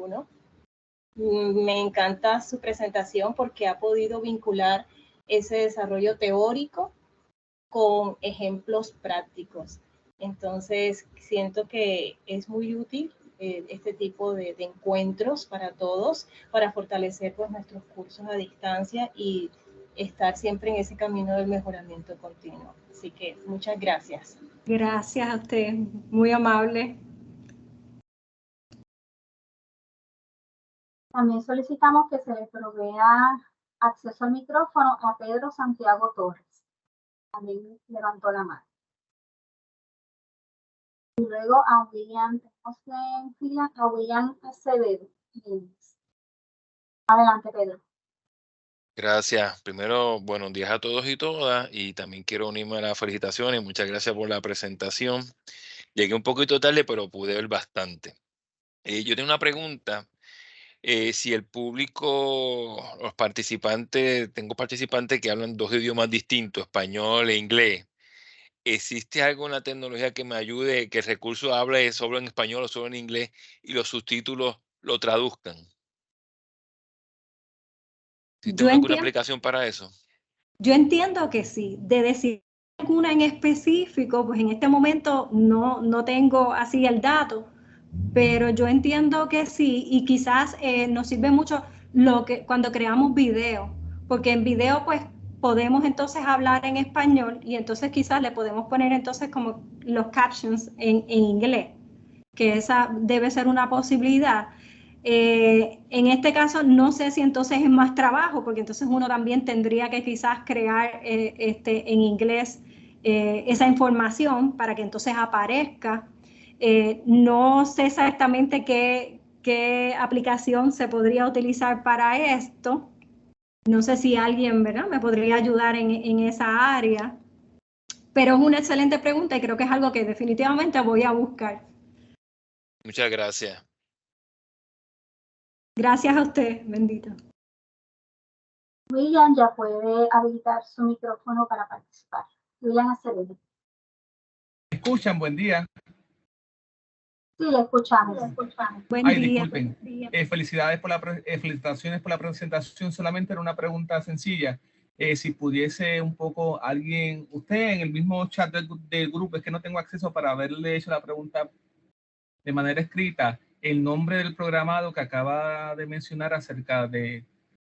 Me encanta su presentación porque ha podido vincular ese desarrollo teórico con ejemplos prácticos. Entonces, siento que es muy útil este tipo de encuentros para todos, para fortalecer pues, nuestros cursos a distancia y estar siempre en ese camino del mejoramiento continuo. Así que muchas gracias. Gracias a usted, muy amable. También solicitamos que se le provea acceso al micrófono a Pedro Santiago Torres. También levantó la mano. Y luego a William, tenemos en fila a William Acevedo. Adelante, Pedro. Gracias. Primero, buenos días a todos y todas, y también quiero unirme a las felicitaciones. Muchas gracias por la presentación. Llegué un poquito tarde, pero pude ver bastante. Yo tengo una pregunta. Si el público, los participantes, tengo participantes que hablan dos idiomas distintos, español e inglés. ¿Existe alguna tecnología que me ayude, que el recurso hable solo en español o solo en inglés y los subtítulos lo traduzcan? ¿Existe Yo alguna entiendo, aplicación para eso? Yo entiendo que sí. De decir alguna en específico, pues en este momento no tengo así el dato, pero yo entiendo que sí, y quizás nos sirve mucho cuando creamos video, porque en video pues podemos entonces hablar en español y entonces quizás le podemos poner entonces como los captions en inglés, que esa debe ser una posibilidad. En este caso no sé si entonces es más trabajo, porque entonces uno también tendría que quizás crear en inglés esa información para que entonces aparezca. No sé exactamente qué aplicación se podría utilizar para esto. No sé si alguien, ¿verdad?, me podría ayudar en esa área. Pero es una excelente pregunta y creo que es algo que definitivamente voy a buscar. Muchas gracias. Gracias a usted, bendito. William ya puede habilitar su micrófono para participar. William Acevedo. ¿Me escuchan? Buen día. Sí, le escuchamos. Buen Ay, día. disculpen. Felicidades por felicitaciones por la presentación. Solamente era una pregunta sencilla. Si pudiese un poco alguien, usted en el mismo chat del grupo, es que no tengo acceso para haberle hecho la pregunta de manera escrita, el nombre del programado que acaba de mencionar acerca de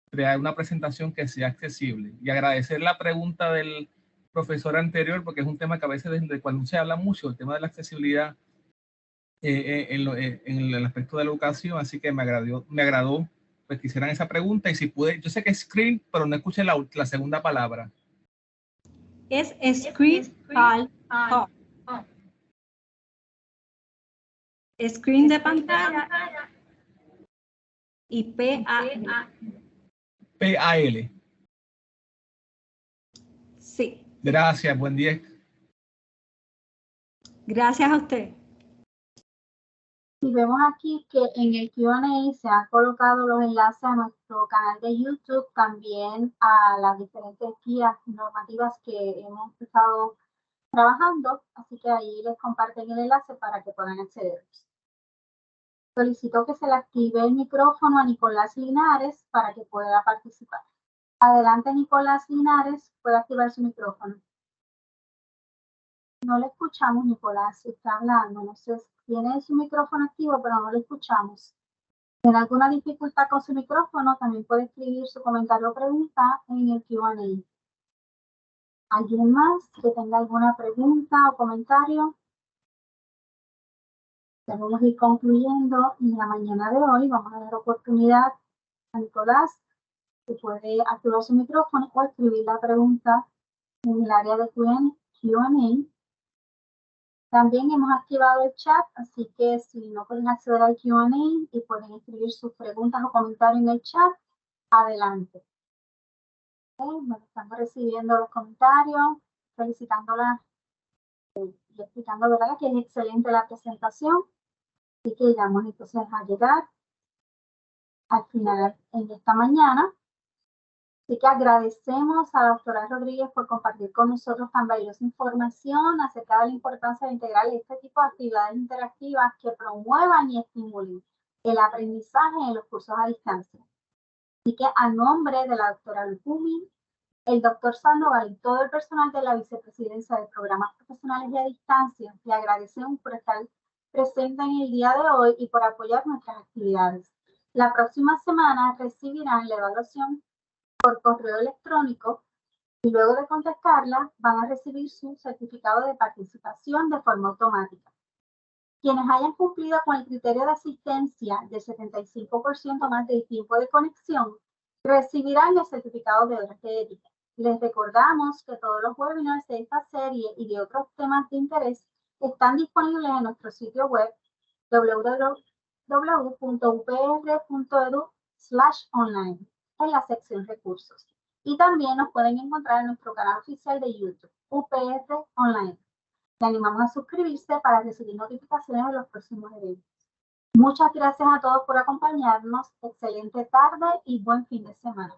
crear una presentación que sea accesible. Y agradecer la pregunta del profesor anterior, porque es un tema que a veces desde cuando se habla mucho, el tema de la accesibilidad en el aspecto de la educación, así que me agradó pues que hicieran esa pregunta. Y si pude, yo sé que es screen, pero no escuché la segunda palabra. Es screen al hub. Screen de pantalla y PAL. PAL. Sí. Gracias, buen día. Gracias a usted. Y vemos aquí que en el Q&A se han colocado los enlaces a nuestro canal de YouTube, también a las diferentes guías normativas que hemos estado trabajando, así que ahí les comparten el enlace para que puedan acceder. Solicito que se le active el micrófono a Nicolás Linares para que pueda participar. Adelante, Nicolás Linares, puede activar su micrófono. No le escuchamos, Nicolás, si está hablando. No sé, tiene su micrófono activo, pero no le escuchamos. Si tiene alguna dificultad con su micrófono, también puede escribir su comentario o pregunta en el Q&A. ¿Alguien más que tenga alguna pregunta o comentario? Vamos a ir concluyendo en la mañana de hoy. Vamos a dar oportunidad a Nicolás, que puede activar su micrófono o escribir la pregunta en el área de Q&A. También hemos activado el chat, así que si no pueden acceder al Q&A y pueden escribir sus preguntas o comentarios en el chat, adelante. Bueno, estamos recibiendo los comentarios, felicitándola y explicando, ¿verdad?, que es excelente la presentación. Así que vamos entonces a llegar al final en esta mañana. Así que agradecemos a la doctora Rodríguez por compartir con nosotros tan valiosa información acerca de la importancia de integrar este tipo de actividades interactivas que promuevan y estimulen el aprendizaje en los cursos a distancia. Así que a nombre de la doctora Lupumi, el doctor Sandoval y todo el personal de la Vicepresidencia de Programas Profesionales y a Distancia, le agradecemos por estar presente en el día de hoy y por apoyar nuestras actividades. La próxima semana recibirán la evaluación por correo electrónico y luego de contestarla van a recibir su certificado de participación de forma automática. Quienes hayan cumplido con el criterio de asistencia del 75% más del tiempo de conexión recibirán el certificado de horas de ética. Les recordamos que todos los webinars de esta serie y de otros temas de interés están disponibles en nuestro sitio web www.upr.edu/online en la sección recursos. Y también nos pueden encontrar en nuestro canal oficial de YouTube, UPR Online. Le animamos a suscribirse para recibir notificaciones de los próximos eventos. Muchas gracias a todos por acompañarnos. Excelente tarde y buen fin de semana.